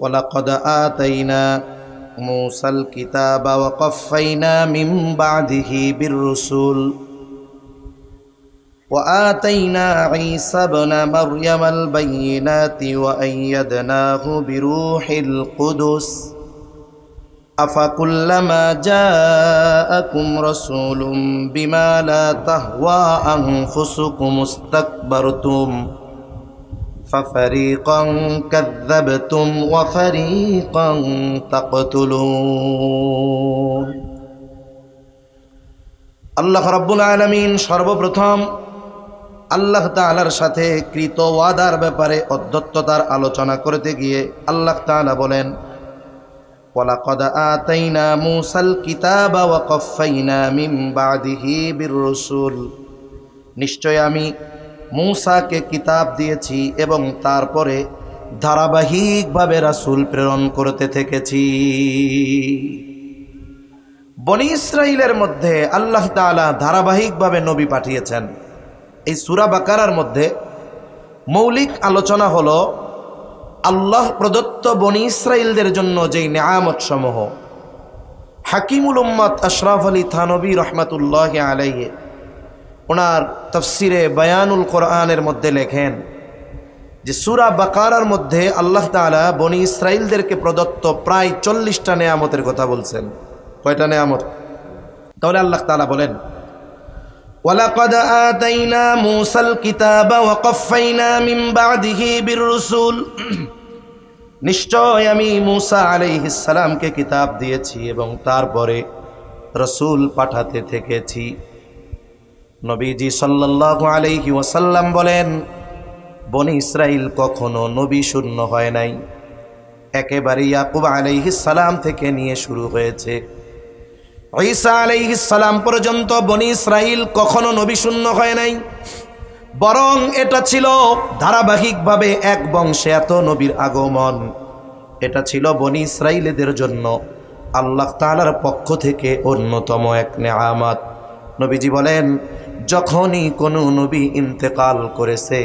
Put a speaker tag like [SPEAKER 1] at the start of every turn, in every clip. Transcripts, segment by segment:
[SPEAKER 1] ওয়ালাকাদ আতাইনা মূসাল কিতাবা ওয়া কাফাইনা মিন বাদিহি বির-রুসুল ওয়া আতাইনা ঈসা ইবনা মারইয়ামাল বাইয়িনাতি ওয়া আইয়াদনাহু বিরূহিল কুদুস আফাকুল্লামা জাআকুম রাসূলুম বিমা লা তাহওয়া আনফুসুকুম ইসতাকবারতুম ফাফারিকান কাযযাবতুম ওয়া ফারিকান তাকতুলুন। আল্লাহ রাব্বুল আলামিন সর্বপ্রথম আল্লাহ তাআলার সাথে কৃত ওয়াদার ব্যাপারে অধ্যত্ততার আলোচনা করতে গিয়ে আল্লাহ তাআলা বলেন, ওয়ালাকাদ আতাইনা মূসাল কিতাবা ওয়া কাফাইনা মিন বাদিহি বির-রুসুল, নিশ্চয় আমি মূসাকে কিতাব দিয়েছি এবং তারপরে ধারাবাহিকভাবে রাসূল প্রেরণ করতে থেকেছি। বনি ইসরাইলের মধ্যে আল্লাহ তাআলা ধারাবাহিকভাবে নবী পাঠিয়েছেন। এই সূরা বাকারার মধ্যে মৌলিক আলোচনা হলো আল্লাহ প্রদত্ত বনি ইসরাইলদের জন্য যেই নেয়ামত সমূহ। হাকিমুল উম্মত আশরাফ আলী থানবী রহমাতুল্লাহি আলাইহি ওনার তাফসিরে বায়ানুল কোরআনের মধ্যে লেখেন যে সূরা বাকারার মধ্যে আল্লাহ তাআলা বনি ইসরাইলদেরকে প্রদত্ত প্রায় 40টা নেয়ামতের কথা বলছেন। কয়টা নেয়ামত? তাহলে আল্লাহ তাআলা বলেন, ওয়ালাকাদ আতাইনা মূসাল কিতাবা ওয়া কাফাইনা মিন বাদিহি বির-রুসুল, নিশ্চয় আমি মূসা আলাইহিস সালামকে কিতাব দিয়েছি এবং তারপরে রাসূল পাঠাতে থেকেছি। নবীজি সাল্লাল্লাহু আলাইহি ওয়াসাল্লাম বলেন, বনি ইসরাইল কখনো নবী শূন্য হয় নাই। একেবারে ইয়াকুব আলাইহিস সালাম থেকে নিয়ে শুরু হয়েছে ঈসা আলাইহিস সালাম পর্যন্ত বনি ইসরাইল কখনো নবী শূন্য হয় নাই, বরং এটা ছিল ধারাবাহিকভাবে এক বংশে এত নবীর আগমন। এটা ছিল বনি ইসরাইলদের জন্য আল্লাহ তাআলার পক্ষ থেকে অন্যতম এক নেয়ামত। নবীজি বলেন, যখনই কোনো নবী ইন্তেকাল করেছে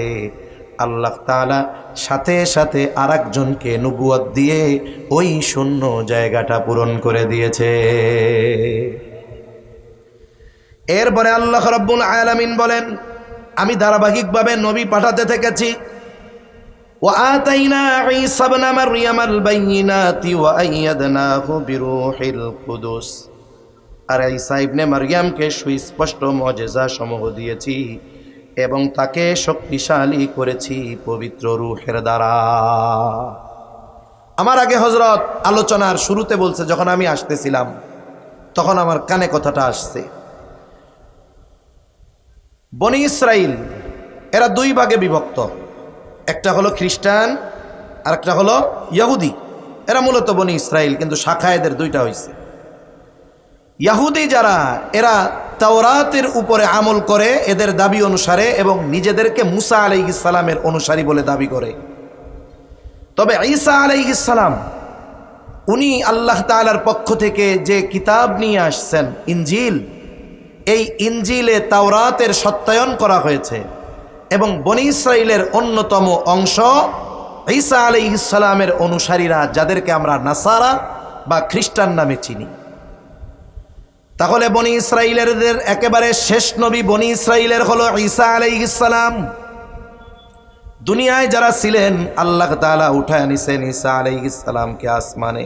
[SPEAKER 1] আল্লাহ তাআলা সাথে সাথে আরেকজনকে নবুয়ত দিয়ে ওই শূন্য জায়গাটা পূরণ করে দিয়েছে। এরপরে আল্লাহ রাব্বুল আলামিন বলেন, আমি ধারাবাহিকভাবে নবী পাঠাতে থেকেছি। ওয়া আতাইনা ঈসা ইবনা মারইয়ামাল বাইয়িনাতি ওয়া আইয়াদনাহু বিরূহিল কুদুস, আর ঈসা ইবনে মারইয়ামকে সুস্পষ্ট মুজিজা সমূহ দিয়েছি এবং তাকে শক্তিশালী করেছি পবিত্র রূহের দ্বারা। আমার আগে হযরত আলোচনার শুরুতে বলছে, যখন আমি আসতেছিলাম তখন আমার কানে কথাটা আসছে। বনি ইসরাইল এরা দুই ভাগে বিভক্ত, একটা হলো খ্রিস্টান আর একটা হলো ইহুদি। এরা মূলত বনি ইসরাইল, কিন্তু শাখা এদের দুইটা হয়েছে। ইহুদি যারা, এরা তাওরাতের উপরে আমল করে এদের দাবি অনুসারে এবং নিজেদেরকে মুসা আলাইহিস সালামের অনুসারী বলে দাবি করে। তবে ঈসা আলাইহিস সালাম উনি আল্লাহ তাআলার পক্ষ থেকে যে কিতাব নিয়ে আসছেন ইনজিল, এই ইনজিলে তাওরাতের সত্যায়ন করা হয়েছে এবং বনি ইসরাইলের অন্যতম অংশ ঈসা আলাইহিস সালামের অনুসারীরা, যাদেরকে আমরা নাসারা বা খ্রিস্টান নামে চিনি। তাহলে বনি ইসরাইলের একেবারে শেষ নবী বনি ইসরাইলের হলো ঈসা আলাইহিস সালাম। দুনিয়ায় যারা ছিলেন আল্লাহ তাআলা উঠায় নিছেন ঈসা আলাইহিস সালামকে আসমানে।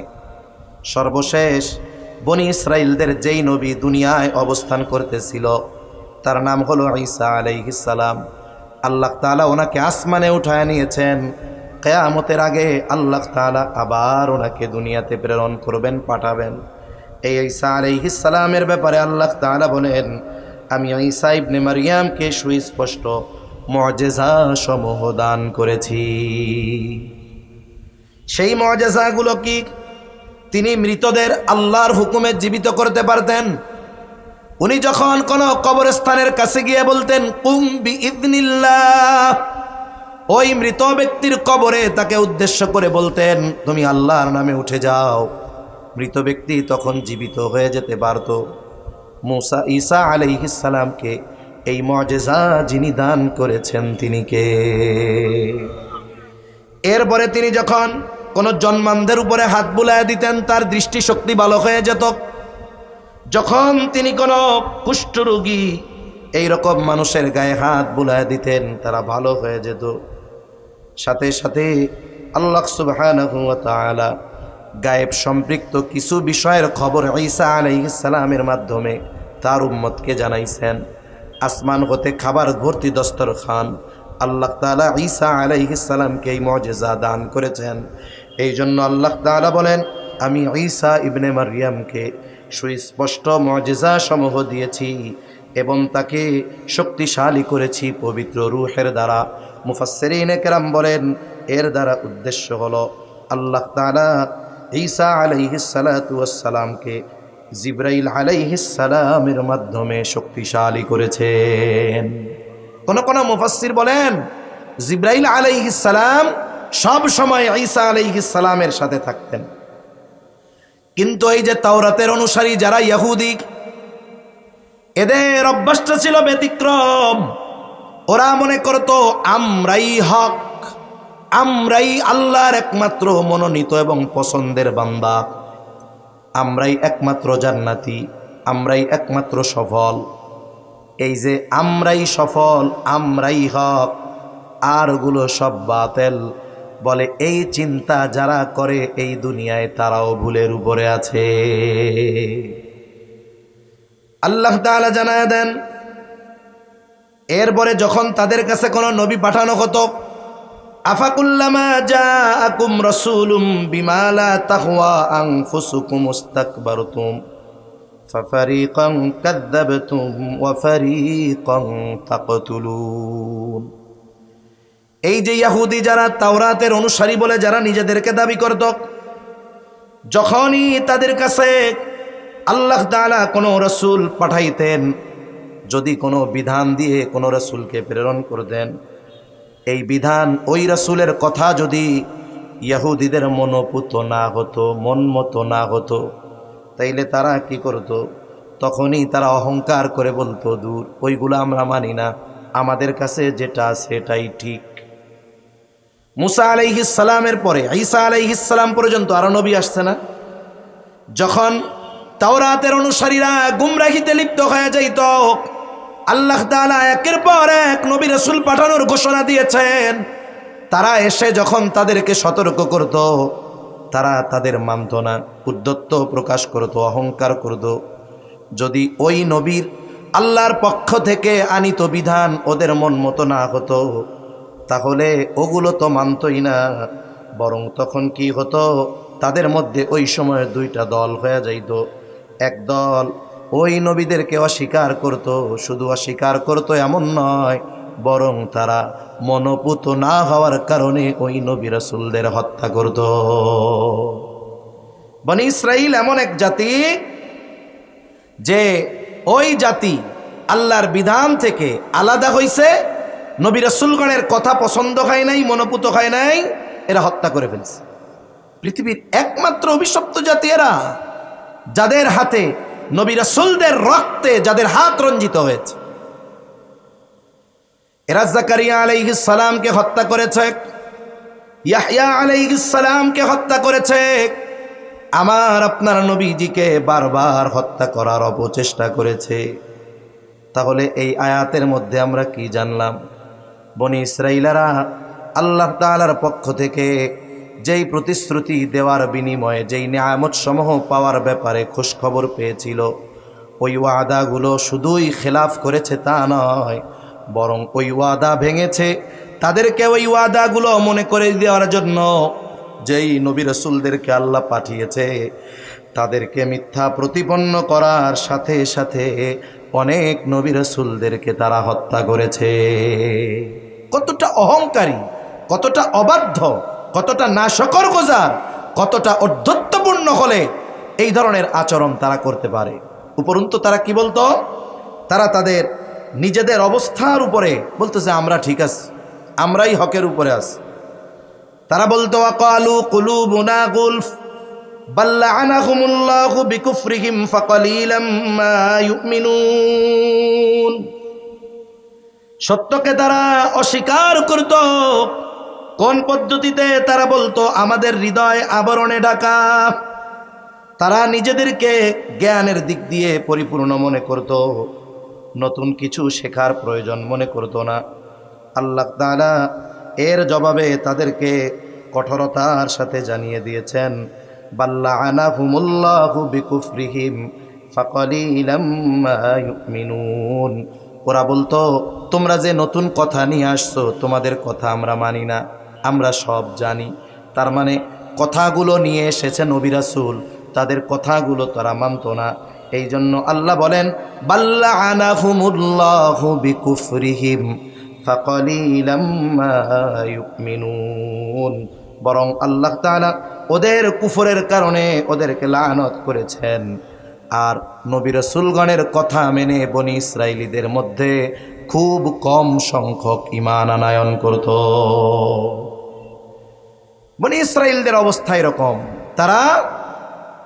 [SPEAKER 1] সর্বশেষ বনি ইসরাইলদের যেই নবী দুনিয়ায় অবস্থান করতেছিল তার নাম হলো ঈসা আলাইহিস সালাম। আল্লাহ তাআলা ওনাকে আসমানে উঠায় নিয়েছেন। কিয়ামতের আগে আল্লাহ তাআলা আবার ওনাকে দুনিয়াতে প্রেরণ করবেন, পাঠাবেন। এই ঈসা আলাইহিস সালামের ব্যাপারে আল্লাহ তাআলা বলেন, আমি ঈসা ইবনে মারইয়ামকে সুস্পষ্ট মুজিজা সমূহ দান করেছি। সেই মুজিজাগুলো কি? তিনি মৃতদের আল্লাহর হুকুমে জীবিত করতে পারতেন। উনি যখন কোনো কবরস্থানের কাছে গিয়ে বলতেন কুম বিইذনিল্লাহ, ওই মৃত ব্যক্তির কবরে তাকে উদ্দেশ্য করে বলতেন তুমি আল্লাহর নামে উঠে যাও, মৃত ব্যক্তি তখন জীবিত হয়ে যেতে পারত। ঈসা আলাইহিস সালামকে এই মুজিজা যিনি দান করেছেন তিনি কে? এরপরে তিনি যখন কোন জন্মান্ধের উপরে হাত বুলায় দিতেন, তার দৃষ্টিশক্তি ভালো হয়ে যেত। যখন তিনি কোনো কুষ্ঠরোগী এইরকম মানুষের গায়ে হাত বুলায় দিতেন, তারা ভালো হয়ে যেত। সাথে সাথে আল্লাহ সুবহানাহু ওয়া তাআলা গায়েব সম্পৃক্ত কিছু বিষয়ের খবর ঈসা আলাইহিস সালামের মাধ্যমে তার উম্মতকে জানাইছেন। আসমান হতে খাবার ভর্তি দস্তরখান, আল্লাহ তাআলা ঈসা আলাইহিস সালামকে এই মুজিজা দান করেছেন। এই জন্য আল্লাহ তাআলা বলেন, আমি ঈসা ইবনে মারইয়ামকে সুস্পষ্ট মুজিজা সমূহ দিয়েছি এবং তাকে শক্তিশালী করেছি পবিত্র রূহের দ্বারা। মুফাসসিরিনে কেরাম বলেন, এর দ্বারা উদ্দেশ্য হলো আল্লাহ তাআলা ঈসা আলাইহিস সালাতু ওয়াস সালামকে জিবরাইল আলাইহিস সালামের মাধ্যমে শক্তিশালী করেছেন। কোন কোন মুফাসসির বলেন জিবরাইল আলাইহিস সালাম সব সময় ঈসা আলাইহিস সালামের সাথে থাকতেন। কিন্তু এই যে তাওরাতের অনুসারী যারা ইহুদি, এদের অভ্যাসটা ছিল ব্যতিক্রম। ওরা মনে করতো আমরাই হক, আমরাই আল্লাহর একমাত্র মনোনীত এবং পছন্দের বান্দা, আমরাই একমাত্র জান্নাতি, আমরাই একমাত্র সফল। এই যে আমরাই সফল, আমরাই হক, আর ওগুলো সব বাতিল। বলে এই চিন্তা যারা করে এই দুনিয়ায় তারাও ভুলের উপরে আছে। আল্লাহ তাআলা জানায় দেন, এরপরে যখন তাদের কাছে কোনো নবী পাঠানো হতো, আফাকুল্লামা জাআকুম রাসূলুম বিমা লা তাহওয়া আনফুসুকুম ইস্তাকবারতুম ফাফারিকান কাযযাবতুম ওয়া ফারিকান তাকতুলুন। এই যে ইহুদি যারা তাওরাতের অনুসারী বলে যারা নিজেদেরকে দাবি করত, যখনই তাদের কাছে আল্লাহ তাআলা কোনো রাসূল পাঠাইতেন, যদি কোনো বিধান দিয়ে কোনো রাসূলকে প্রেরণ করতেন, এই বিধান ওই রাসূলের কথা যদি ইহুদিদের মনোপুত না হতো, মন মতো না হতো, তাইলে তারা কি করত? তখনই তারা অহংকার করে বলতো, দূর, ওইগুলো আমরা মানি না, আমাদের কাছে যেটা সেটাই ঠিক। মুসা আলাইহিস সালামের পরে ঈসা আলাইহিস সালাম পর্যন্ত আরো নবী আসছে না? যখন তাওরাতের অনুসারীরা গুমরাহিতে লিপ্ত হয়ে যাইত, আল্লাহ তাআলা একের পর এক নবী রাসূল পাঠানোর ঘোষণা দিয়েছেন। তারা এসে যখন তাদেরকে সতর্ক করত, তারা তাদের মানত না, উদ্ধত্ত প্রকাশ করত, অহংকার করত। যদি ওই নবীর আল্লাহর পক্ষ থেকে আনিত বিধান ওদের মন মতো না হতো, তাহলে ওগুলো তো মানতই না। বরং তখন কি হতো, তাদের মধ্যে ওই সময় দুইটা দল হয়ে যাইত। এক দল ওই নবীদেরকে অস্বীকার করত, শুধু অস্বীকার করত এমন নয়, বরং তারা মনোপুত না হওয়ার কারণে ওই নবী রাসূলদের হত্যা করত। বনি ইসরাইল এমন এক জাতি যে ওই জাতি আল্লাহর বিধান থেকে আলাদা হইছে, নবী রাসূলগণের কথা পছন্দ হয় নাই, মনোপুত হয় নাই, এরা হত্যা করে ফেলছে। পৃথিবীর একমাত্র অভিশপ্ত জাতি এরা, যাদের হাতে নবী রাসূলদের রক্তে যাদের হাত রঞ্জিত হয়েছে। এরা জাকারিয়া আলাইহিস সালামকে হত্যা করেছে, ইয়াহইয়া আলাইহিস সালামকে হত্যা করেছে, আমার আপনার নবীজিকে বারবার হত্যা করার অপচেষ্টা করেছে। তাহলে এই আয়াতের মধ্যে আমরা কি জানলাম? বনি ইসরাইলেরা আল্লাহ তাআলার পক্ষ থেকে যেই প্রতিশ্রুতি দেওয়ার বিনিময়ে যেই নিয়ামত সমূহ পাওয়ার ব্যাপারে খোঁজখবর পেয়েছিল, ওই ওয়াদাগুলো শুধুই খেলাফ করেছে তা নয়, বরং ওই ওয়াদা ভেঙেছে। তাদেরকে ওই ওয়াদাগুলো মনে করে দেওয়ার জন্য যেই নবী রাসূলদেরকে আল্লাহ পাঠিয়েছে, তাদেরকে মিথ্যা প্রতিপন্ন করার সাথে সাথে অনেক নবী রাসূলদেরকে তারা হত্যা করেছে। কতটা অহংকারী, কতটা অবাধ্য, কতটা নাশকরগুজার, কতটা অধ্যত্বপূর্ণ হলে এই ধরনের আচরণ তারা করতে পারে। উপরন্তু তারা কি বলতো? তারা তাদের নিজেদের অবস্থার উপরে বলতো যে আমরা ঠিক আছি, আমরাই হকের উপরে আছি। তারা বলতো ওয়াকালু কুলুবুনা গুলফ বাল লাআনাহুমুল্লাহু বিকুফরিহিম ফাকালিলাম মা ইউমিনুন। সত্যকে তারা অস্বীকার করত, কোন পদ্ধতিতে? তারা বলতো আমাদের হৃদয় আবরণে ঢাকা। তারা নিজেদেরকে জ্ঞানের দিক দিয়ে পরিপূর্ণ মনে করত, নতুন কিছু শেখার প্রয়োজন মনে করত না। আল্লাহ তাআলা এর জবাবে তাদেরকে কঠোরতার সাথে জানিয়ে দিয়েছেন, বাল্লাআনাহুমুল্লাহু বিকুফরিহিম ফাকালিলাম মা ইউমিনুন। ওরা বলতো, তোমরা যে নতুন কথা নিয়ে আসছো, তোমাদের কথা আমরা মানি না, আমরা সব জানি। তার মানে কথাগুলো নিয়ে এসেছে নবী রাসূল, তাদের কথাগুলো তারা মানত না। এই জন্য আল্লাহ বলেন, বাল্লাআনাহুমুল্লাহু বিকুফরিহিম ফাকালিলাম মা ইউমিনুন। বরং আল্লাহ তাআলা ওদের কুফরের কারণে ওদেরকে লানত করেছেন। আর নবী রাসূলগণের কথা মেনে বনি ইসরাইলীদের মধ্যে খুব কম সংখ্যক ঈমান আনয়ন করত। বনি ইসরাইলদের অবস্থা এরকম, তারা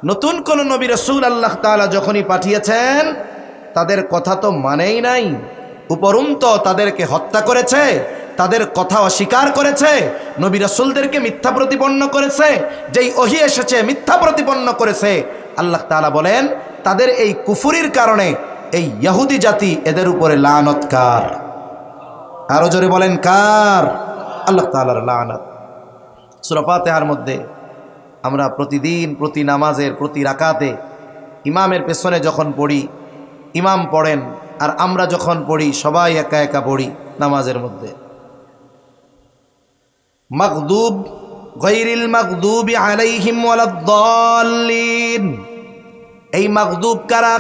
[SPEAKER 1] নতুন কোন নবী রাসূল আল্লাহ তাআলা যখনই পাঠিয়েছেন তাদের কথা তো মানেই নাই, উপরন্তু তাদেরকে হত্যা করেছে, তাদের কথা অস্বীকার করেছে, নবী রাসূলদেরকে মিথ্যা প্রতিপন্ন করেছে, যেই ওহী এসেছে মিথ্যা প্রতিপন্ন করেছে। আল্লাহ তাআলা বলেন, তাদের এই কুফরির কারণে এই ইহুদি জাতি, এদের উপরে লানত কার? আরো জোরে বলেন কার? আল্লাহ তাআলার লানত। সূরা ফাতিহার মধ্যে আমরা প্রতিদিন প্রতি নামাজের প্রতি রাকাতে ইমামের পেছনে যখন পড়ি, ইমাম পড়েন আর আমরা যখন পড়ি, সবাই একা একা পড়ি নামাজের মধ্যে, মাগদুব গায়রিল মাগদুবি আলাইহিম ওয়ালাদ-দাল্লিন। এই মাগদুব কারা?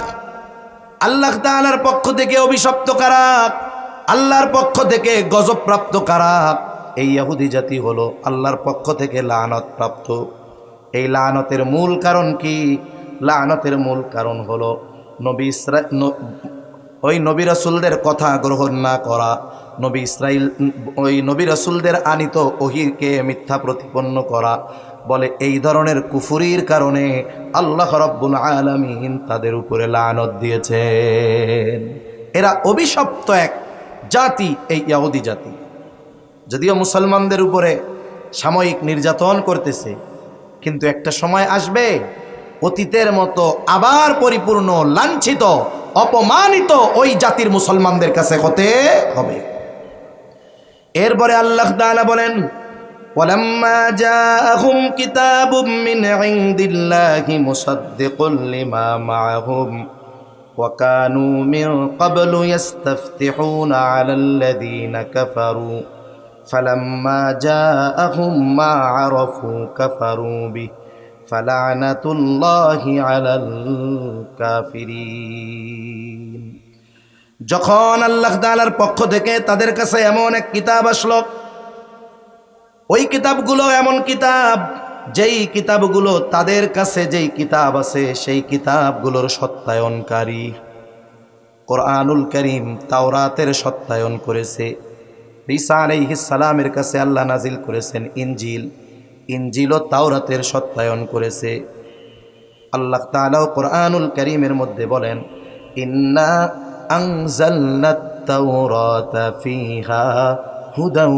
[SPEAKER 1] আল্লাহ তাআলার পক্ষ থেকে অভিশপ্ত কারা? আল্লাহর পক্ষ থেকে গজবপ্রাপ্ত কারা? এই ইহুদি জাতি হলো আল্লাহর পক্ষ থেকে লানত প্রাপ্ত। এই লানতের মূল কারণ কি? লানতের মূল কারণ হলো ওই নবী রাসূলদের কথা গ্রহণ না করা, ওই নবী রাসূলদের আনিত ওহীকে মিথ্যা প্রতিপন্ন করা। বলে এই ধরনের কুফরির কারণে আল্লাহ রাব্বুল আলামিন তাদের উপরে লানত দিয়েছেন। এরা অভিশপ্ত এক জাতি, এই ইহুদি জাতি। যদিও মুসলমানদের উপরে সাময়িক নির্যাতন করতেছে, কিন্তু একটা সময় আসবে অতীতের মতো আবার পরিপূর্ণ লাঞ্ছিত অপমানিত ওই জাতির মুসলমানদের কাছে হতে হবে। এরপরে আল্লাহ তাআলা বলেন, ওয়ালাম্মা জাআহুম কিতাবুম মিন ইনদিল্লাহি মুসাদ্দিকুল লিমা মাআহুম ওয়া কানু মিন ক্বাবলু ইস্তাফতিহুনা আলাল্লাযীনা কাফারু ফালাম্মা জাআহুম মা আরাফু কাফারু বিহি ফালানাতুল্লাহি আলাল কাফিরিন। যখন আল্লাহ তাআলার পক্ষ থেকে তাদের কাছে এমন এক কিতাব আসলো, ওই কিতাবগুলো এমন কিতাব, যেই কিতাবগুলো তাদের কাছে যেই কিতাব আছে সেই কিতাবগুলোর সত্যায়নকারী। কোরআনুল কারীম তাওরাতের সত্যায়ন করেছে। ঈসা আলাইহিস সালামের কাছে আল্লাহ নাজিল করেছেন ইনজিল, ইনজিল ও তাওরাতের সত্যায়ন করেছে। আল্লাহ তাআলা কোরআনুল কারীমের মধ্যে বলেন, ইন্না আনজালনাত তাওরাতা ফিহা হুদাও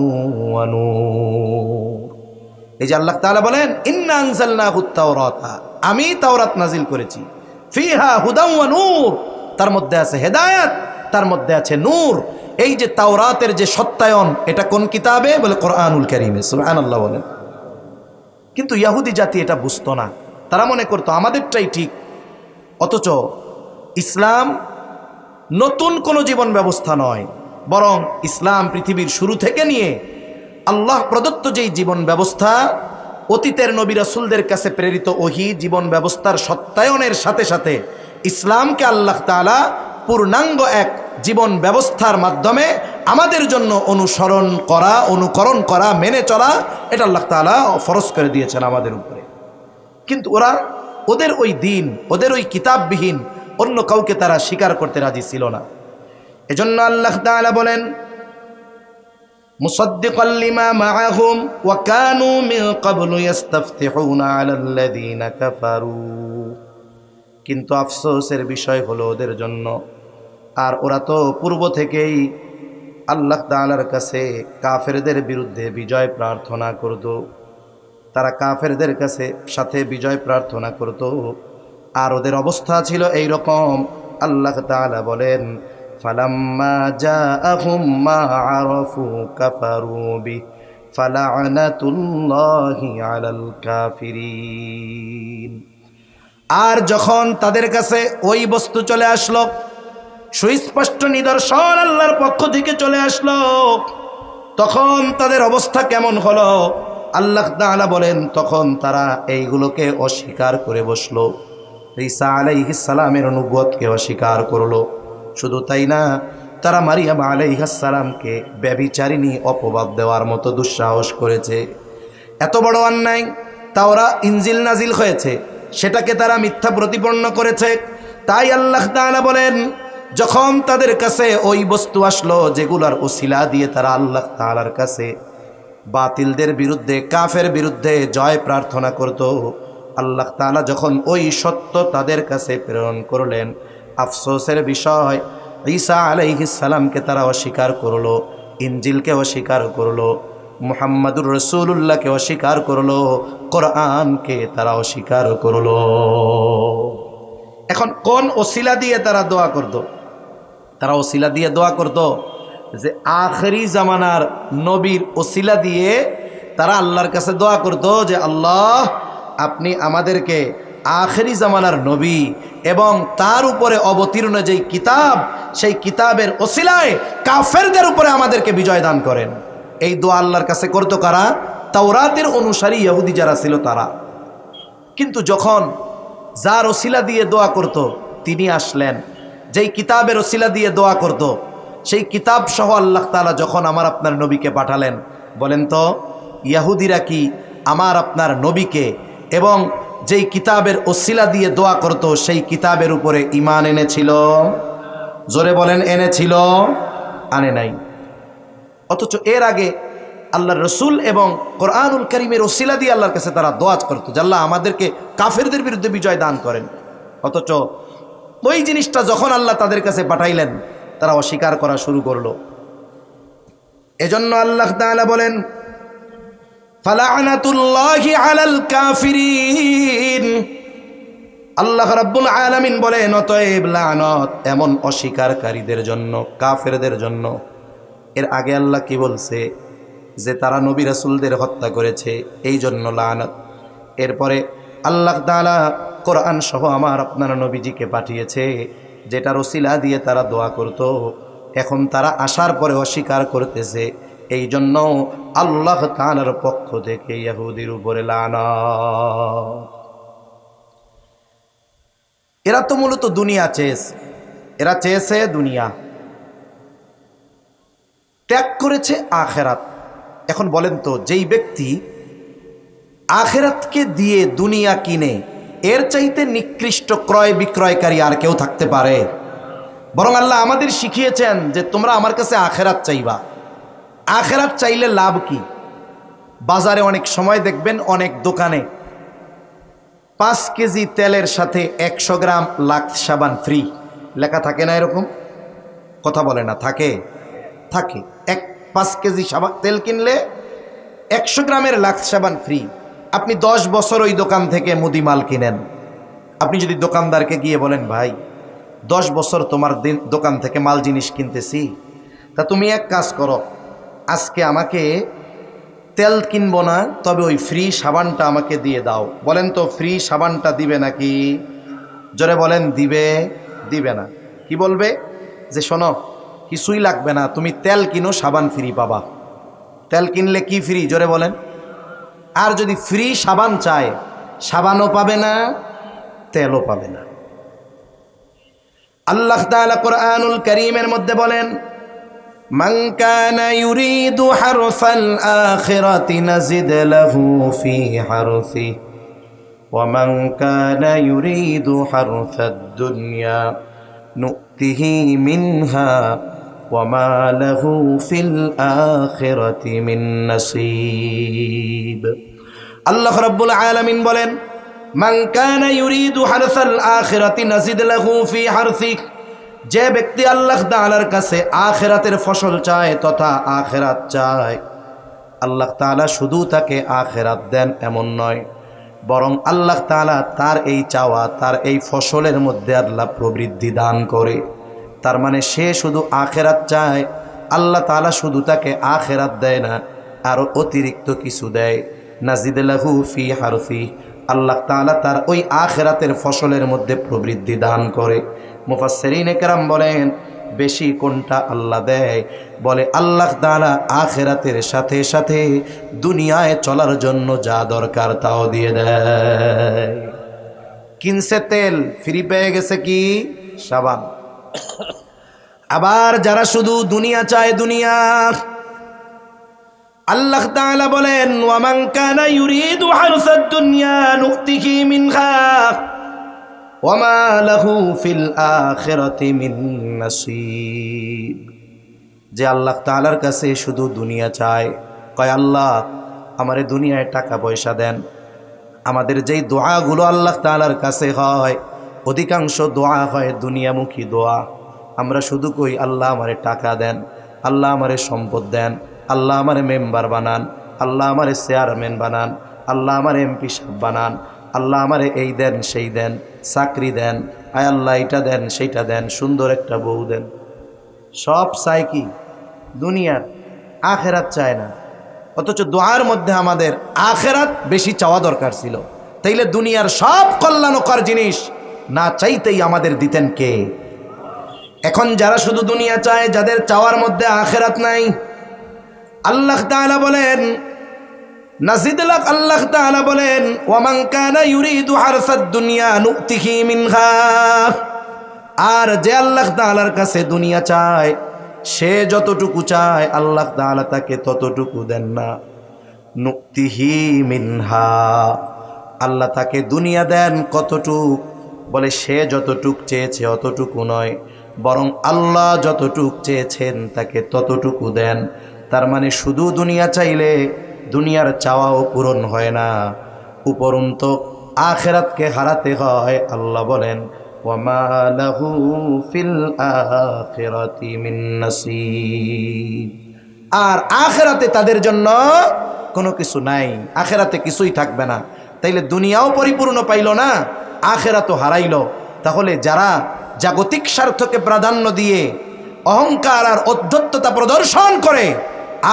[SPEAKER 1] ওয়া নূর। এই যে আল্লাহ তাআলা বলেন, ইন্না আনজালনাহুত তাওরাতা, আমি তাওরাত নাজিল করেছি, ফিহা হুদাও ওয়া নূর, তার মধ্যে আছে হেদায়েত, তার মধ্যে আছে নূর। এই যে তাওরাতের যে সত্যায়ন, এটা কোন কিতাবে? বলে কোরআনুল কারীমে। সুবহানাল্লাহ বলেন। কিন্তু ইহুদি জাতি এটা বুঝতো না, তারা মনে করতো আমাদেরটাই ঠিক। অথচ ইসলাম নতুন কোনো জীবন ব্যবস্থা নয়, বরং ইসলাম পৃথিবীর শুরু থেকে নিয়ে আল্লাহ প্রদত্ত যেই জীবন ব্যবস্থা, অতীতের নবী রাসূলদের কাছে প্রেরিত ওহী জীবন ব্যবস্থার সত্যায়নের সাথে সাথে ইসলামকে আল্লাহ তাআলা পূর্ণাঙ্গ এক জীবন ব্যবস্থার মাধ্যমে আমাদের জন্য অনুসরণ করা, অনুকরণ করা, মেনে চলা, এটা আল্লাহ তাআলা ফরজ করে দিয়েছেন আমাদের উপরে। কিন্তু ওরা ওদের ওই দিন, ওদের ওই কিতাববিহীন অন্য কাউকে তারা স্বীকার করতে রাজি ছিল না। এজন্য আল্লাহ তাআলা বলেন, মুসাদ্দিকাল লিমা মাআহুম ওয়া কানু মিন ক্বাবলু ইস্তাফতিহুনা আলাল্লাযীনা কাফারু। কিন্তু আফসোসের বিষয় হলো ওদের জন্য, আর ওরা তো পূর্ব থেকেই আল্লাহ তাআলার কাছে কাফেরদের বিরুদ্ধে বিজয় প্রার্থনা করত। তারা কাফেরদের কাছে সাথে বিজয় প্রার্থনা করত। আর ওদের অবস্থা ছিল এই রকম। আল্লাহ তাআলা বলেন, ফালাম্মা জাআহুম মা আরাফু কাফারু বি ফালা'নাতুল্লাহি আলাল কাফিরিন। আর যখন তাদের কাছে ওই বস্তু চলে আসলো, সুস্পষ্ট নিদর্শন আল্লাহর পক্ষ থেকে চলে আসলো, তখন তাদের অবস্থা কেমন হলো? আল্লাহ তাআলা বলেন, তখন তারা এইগুলোকে অস্বীকার করে বসলো। ঈসা আলাইহিস সালামের নবুয়তকে অস্বীকার করলো। শুধু তাই না, তারা মারিয়াম আলাইহিস সালামকে ব্যভিচারিণী অপবাদ দেওয়ার মতো দুঃসাহস করেছে। এত বড় অন্যায়! তাওরা ইনজিল নাজিল হয়েছে, সেটাকে তারা মিথ্যা প্রতিপন্ন করেছে। তাই আল্লাহ তাআলা বলেন, যখন তাদের কাছে ওই বস্তু আসলো যেগুলার ওসিলা দিয়ে তারা আল্লাহ তাআলার কাছে বাতিলদের বিরুদ্ধে, কাফের বিরুদ্ধে জয় প্রার্থনা করত, আল্লাহ তাআলা যখন ওই সত্য তাদের কাছে প্রেরণ করলেন, আফসোসের বিষয়, ঈসা আলাইহিস সালামকে তারা অস্বীকার করলো, ইনজিলকে অস্বীকার করলো, মুহাম্মাদুর রাসূলুল্লাহকে অস্বীকার করলো, কোরআনকে তারা অস্বীকার করলো। এখন কোন ওসিলা দিয়ে তারা দোয়া করত? তারা ওসিলা দিয়ে দোয়া করত যে আখেরি জামানার নবীর ওসিলা দিয়ে তারা আল্লাহর কাছে দোয়া করত যে আল্লাহ, আপনি আমাদেরকে আখেরি জামানার নবী এবং তার উপরে অবতীর্ণ যেই কিতাব, সেই কিতাবের ওসিলায় কাফেরদের উপরে আমাদেরকে বিজয় দান করেন। এই দোয়া আল্লাহর কাছে করতো কারা? তাওরাতের অনুসারী ইহুদি যারা ছিল তারা। কিন্তু যখন যার ওসিলা দিয়ে দোয়া করত তিনি আসলেন, যেই কিতাবের ওসিলা দিয়ে দোয়া করত, সেই কিতাব সহ আল্লাহ তাআলা যখন আমার আপনার নবীকে পাঠালেন, বলেন তো ইহুদিরা কি আমার আপনার নবীকে এবং যেই কিতাবের ওসিলা দিয়ে দোয়া করত সেই কিতাবের উপরে ঈমান এনেছিল? জোরে বলেন, এনেছিল? আনে নাই। অথচ এর আগে আল্লাহর রসুল এবং কোরআনুল কারীমের ওসিলা দিয়ে আল্লাহর কাছে তারা দোয়া করত যে আল্লাহ আমাদেরকে কাফেরদের বিরুদ্ধে বিজয় দান করেন। অথচ ওই জিনিসটা যখন আল্লাহ তাদের কাছে পাঠাইলেন, তারা অস্বীকার করা শুরু করলো। এজন্য আল্লাহ তাআলা বলেন, ফালা'নাতুল্লাহি আলাল কাফিরিন। আল্লাহ রাব্বুল আলামিন বলেন, অতএব লানত এমন অস্বীকারীদের জন্য, কাফেরদের জন্য। এর আগে আল্লাহ কি বলছে? যে তারা নবী রাসূলদের হত্যা করেছে, এই জন্য লানত। এরপরে আল্লাহ তাআলা কোরআন সহ আমার আপনার নবীজিকে পাঠিয়েছে, যেটার ওসিলা দিয়ে তারা দোয়া করত। এখন তারা আসার পরে অস্বীকার করতেছে, এই জন্য আল্লাহ তাআলার পক্ষ থেকে ইহুদির উপরে লানত। এরা তো মূলত দুনিয়া চেয়েছে, এরা চেয়েছে দুনিয়া, ত্যাগ করেছে আখেরাত। এখন বলেন তো, যেই ব্যক্তি আখেরাতকে দিয়ে দুনিয়া কিনে, এর চাইতে নিকৃষ্ট ক্রয় বিক্রয়কারী আর কেউ থাকতে পারে? বরং আল্লাহ আমাদের শিখিয়েছেন যে তোমরা আমার কাছে আখেরাত চাইবা। আখেরাত চাইলে লাভ কি? বাজারে অনেক সময় দেখবেন অনেক দোকানে 5 কেজি তেলের সাথে 100 গ্রাম লাক্স সাবান ফ্রি লেখা থাকে না? এরকম কথা বলে না? থাকে, থাকে। 5 কেজি তেল কিনলে 100 গ্রামের লাক্স সাবান ফ্রি। আপনি 10 বছর ওই দোকান থেকে মুদি মাল কিনেন। আপনি যদি দোকানদারকে গিয়ে বলেন, ভাই 10 বছর তোমার দোকান থেকে মাল জিনিস কিনতেছি, তা তুমি এক কাজ করো, আজকে আমাকে তেল কিনবো না, তবে ওই ফ্রি সাবানটা আমাকে দিয়ে দাও। বলেন তো ফ্রি সাবানটা দিবে নাকি? জোরে বলেন, দিবে? দিবে না। কি বলবে? যে শোনো, কিছুই লাগবে না, তুমি তেল কিনো, সাবান ফ্রি পাবা। তেল কিনলে কি ফ্রি? জোরে বলেন। আর যদি ফ্রি সাবান চায়, সাবানও পাবে না, তেলও পাবে না। আল্লাহ তাআলা কোরআনুল কারীমের মধ্যে বলেন, মান কানা ইউরিদু হারসাল আখিরাতি নাজিদ লাহু ফি হারসিহি ওয়া মান কানা ইউরিদু হারসাদ দুনিয়া নু'তিহি মিনহা ওয়া মা লাহু ফিল আখিরাতি মিন নাসীব। আল্লাহ রাব্বুল আলামিন বলেন, মান কানা ইউরিদু হারসাল আখিরাতি নাজিদ লাহু ফি হারসিহি। যে ব্যক্তি আল্লাহ তাআলার কাছে আখিরাতের ফসল চায় তথা আখিরাত চায়, আল্লাহ তাআলা শুধু তাকে আখিরাত দেন এমন নয়, বরং আল্লাহ তাআলা তার এই চাওয়া, তার এই ফসলের মধ্যে আল্লাহ প্রবৃদ্ধি দান করে। তার মানে সে শুধু আখিরাত চায়, আল্লাহ তাআলা শুধু তাকে আখিরাত দেয় না, আরও অতিরিক্ত কিছু দেয়। নাজিদ লাহু ফি হারফি, আল্লাহ তাআলা তার ওই আখিরাতের ফসলের মধ্যে প্রবৃদ্ধি দান করে। মুফাসসিরিনে কেরাম বলেন বেশি কোনটা আল্লাহ দেয়? বলে আল্লাহ তাআলা আখিরাতের সাথে সাথে দুনিয়ায় চলার জন্য যা দরকার তাও দিয়ে দেয়। কিনছে তেল, ফ্রি পেয়ে গেছে কি সাবান। আবার যারা শুধু দুনিয়া চায়, দুনিয়া, আল্লাহ তাআলা বলেন ওয়ামান কানা ইউরিদু হারসাদ দুনিয়া নুতিহি মিনহা ওয়ামা লাহু ফিল আখিরাতি মিন নাসিব। যে আল্লাহ তাআলার কাছে শুধু দুনিয়া চায়, কয় আল্লাহ আমারে দুনিয়ায় টাকা পয়সা দেন। আমাদের যেই দোয়াগুলো আল্লাহ তাআলার কাছে হয়, অধিকাংশ দোয়া হয় দুনিয়ামুখী দোয়া। আমরা শুধু কই আল্লাহ আমারে টাকা দেন, আল্লাহ আমারে সম্পদ দেন, আল্লাহ আমারে মেম্বার বানান, আল্লাহ আমারে চেয়ারম্যান বানান, আল্লাহ আমারে এমপি সাহেব বানান, আল্লাহ আমারে এই দেন সেই দেন, চাকরি দেন, আয় আল্লাহ এইটা দেন সেইটা দেন, সুন্দর একটা বউ দেন। সব চায় কি দুনিয়ার, আখেরাত চায় না। অথচ দোয়ার মধ্যে আমাদের আখেরাত বেশি চাওয়া দরকার ছিল। তাইলে দুনিয়ার সব কল্যাণকর জিনিস না চাইতেই আমাদের দিতেন কে? এখন যারা শুধু দুনিয়া চায়, যাদের চাওয়ার মধ্যে আখেরাত নাই, আল্লাহ তাআলা বলেন নাজিদ লাক, আল্লাহ তাআলা বলেন ওয়ামান কানা ইউরিদু হারসাদ দুনিয়া নুতিহি মিনহা। আর যে আল্লাহ তাআলার কাছে দুনিয়া চায়, সে যতটুকু চায় আল্লাহ তাআলা তাকে ততটুকু দেন না। নুতিহি মিনহা, আল্লাহ তাকে দুনিয়া দেন কতটুক? বলে সে যতটুক চেয়েছে অতটুকু নয়, বরং আল্লাহ যতটুক চেয়েছেন তাকে ততটুকু দেন। তার মানে শুধু দুনিয়া চাইলে দুনিয়ার চাওয়াও পূরণ হয় না, উপরন্তু আখিরাতকে হারাতে হয়। আল্লাহ বলেন ওয়ামা লাহু ফিল আখিরাতি মিন নাসিব। আর আখিরাতে তাদের জন্য কোনো কিছু নাই, আখিরাতে কিছুই থাকবে না। তাইলে দুনিয়াও পরিপূর্ণ পাইল না, আখিরাতও হারাইল। তাহলে যারা জাগতিক স্বার্থকে প্রাধান্য দিয়ে অহংকার আর অধ্যত্ততা প্রদর্শন করে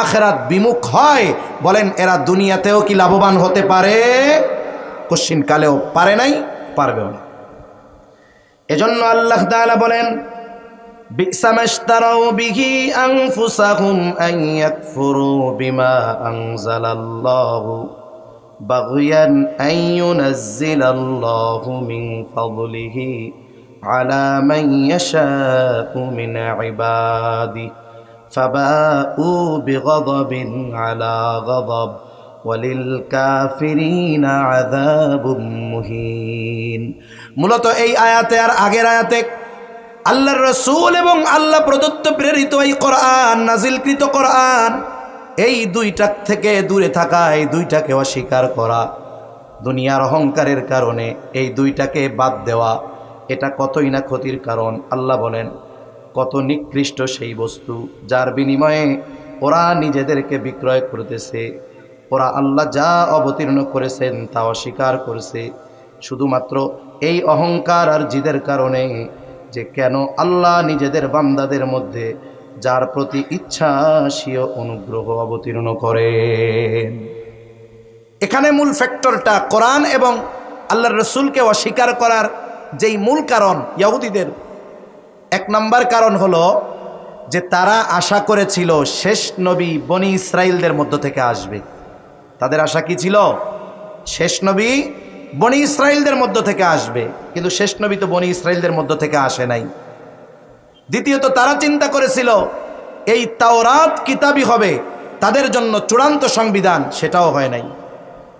[SPEAKER 1] আখিরাত বিমুখ হয়, বলেন এরা দুনিয়াতেও কি লাভবান হতে পারে? কশিন কালেও পারে নাই, পারবেও না। এজন্য আল্লাহ তাআলা বলেন বি'সা মাশতারাউ বিহি আনফুসাহুম আন ইয়াকফুরু বিমা আনজালাল্লাহু বাগয়ান আন ইউনাজ্জিলাল্লাহু মিন ফাদলিহি আলা মান ইয়াশাউ মিন ইবাদিহি ফাবাউ বিগযবিন আলা গযব ওয়ালিল কাফিরিনা আযাবুম মুহিন। মূলত এই আয়াতে আর আগের আয়াতে আল্লাহর রাসূল এবং আল্লাহ প্রদত্ত প্রেরিত এই কোরআন, নাজিলকৃত কোরআন, এই দুইটা থেকে দূরে থাকা, এই দুইটাকে অস্বীকার করা, দুনিয়ার অহংকারের কারণে এই দুইটাকে বাদ দেওয়া, এটা কতই না ক্ষতির কারণ। আল্লাহ বলেন কত নিকৃষ্ট সেই বস্তু যার বিনিময়ে ওরা নিজেদেরকে বিক্রয় করতেছে। ওরা আল্লাহ যা অবতীর্ণ করেছেন তা অস্বীকার করেছে, শুধুমাত্র এই অহংকার আর জিদের কারণে, যে কেন আল্লাহ নিজেদের বান্দাদের মধ্যে যার প্রতি ইচ্ছা স্বীয় অনুগ্রহ অবতীর্ণ করেন। এখানে মূল ফ্যাক্টরটা কোরআন এবং আল্লাহর রাসূলকে অস্বীকার করার যেই মূল কারণ ইহুদিদের, এক নম্বর কারণ হলো যে তারা আশা করেছিল শেষ নবী বনি ইসরাইলদের মধ্য থেকে আসবে। তাদের আশা কি ছিল? শেষ নবী বনি ইসরাইলদের মধ্য থেকে আসবে, কিন্তু শেষ নবী তো বনি ইসরাইলদের মধ্য থেকে আসে নাই। দ্বিতীয়ত তারা চিন্তা করেছিল এই তাওরাত কিতাবই হবে তাদের জন্য চূড়ান্ত সংবিধান, সেটাও হয় নাই।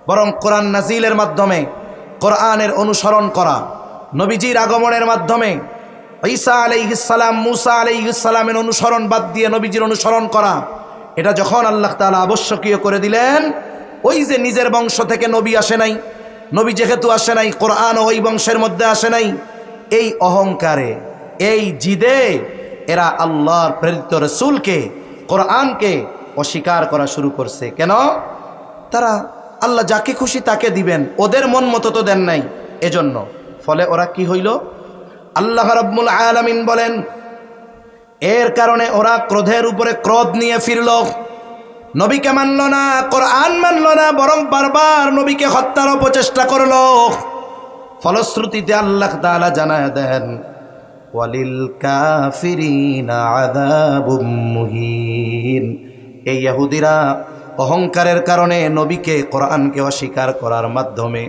[SPEAKER 1] বরং কোরআন নাজিলের মাধ্যমে কোরআনের অনুসরণ করা, নবীজির আগমনের মাধ্যমে ঈসা আলাইহিস সালাম, মুসা আলাইহিস সালামের অনুসরণ বাদ দিয়ে নবীজির অনুসরণ করা, এটা যখন আল্লাহ তাআলা আবশ্যকীয় করে দিলেন, ওই যে নিজের বংশ থেকে নবী আসে নাই, নবী যেহেতু আসে নাই, কোরআন ওই বংশের মধ্যে আসে নাই, এই অহংকারে এই জিদে এরা আল্লাহর প্রেরিত রসুলকে, কোরআনকে অস্বীকার করা শুরু করছে। কেন? তারা আল্লাহ যাকে খুশি তাকে দিবেন, ওদের মন মতো তো দেন নাই, এজন্য। ফলে ওরা কি হইল? আল্লাহ রাব্বুল আলামিন বলেন, এর কারণে ওরা ক্রোধের উপরে ক্রোধ নিয়ে ফিরল, নবীকে মানল না, কোরআন মানল না, বরং বারবার নবীকে হত্যার প্রচেষ্টা করল। ফলশ্রুতিতে আল্লাহ তাআলা জানায় দেন, ওয়ালিল কাফিরিনা আযাবুম মুহিন। এই ইহুদিরা অহংকারের কারণে নবীকে, কোরআনকে অস্বীকার করার মাধ্যমে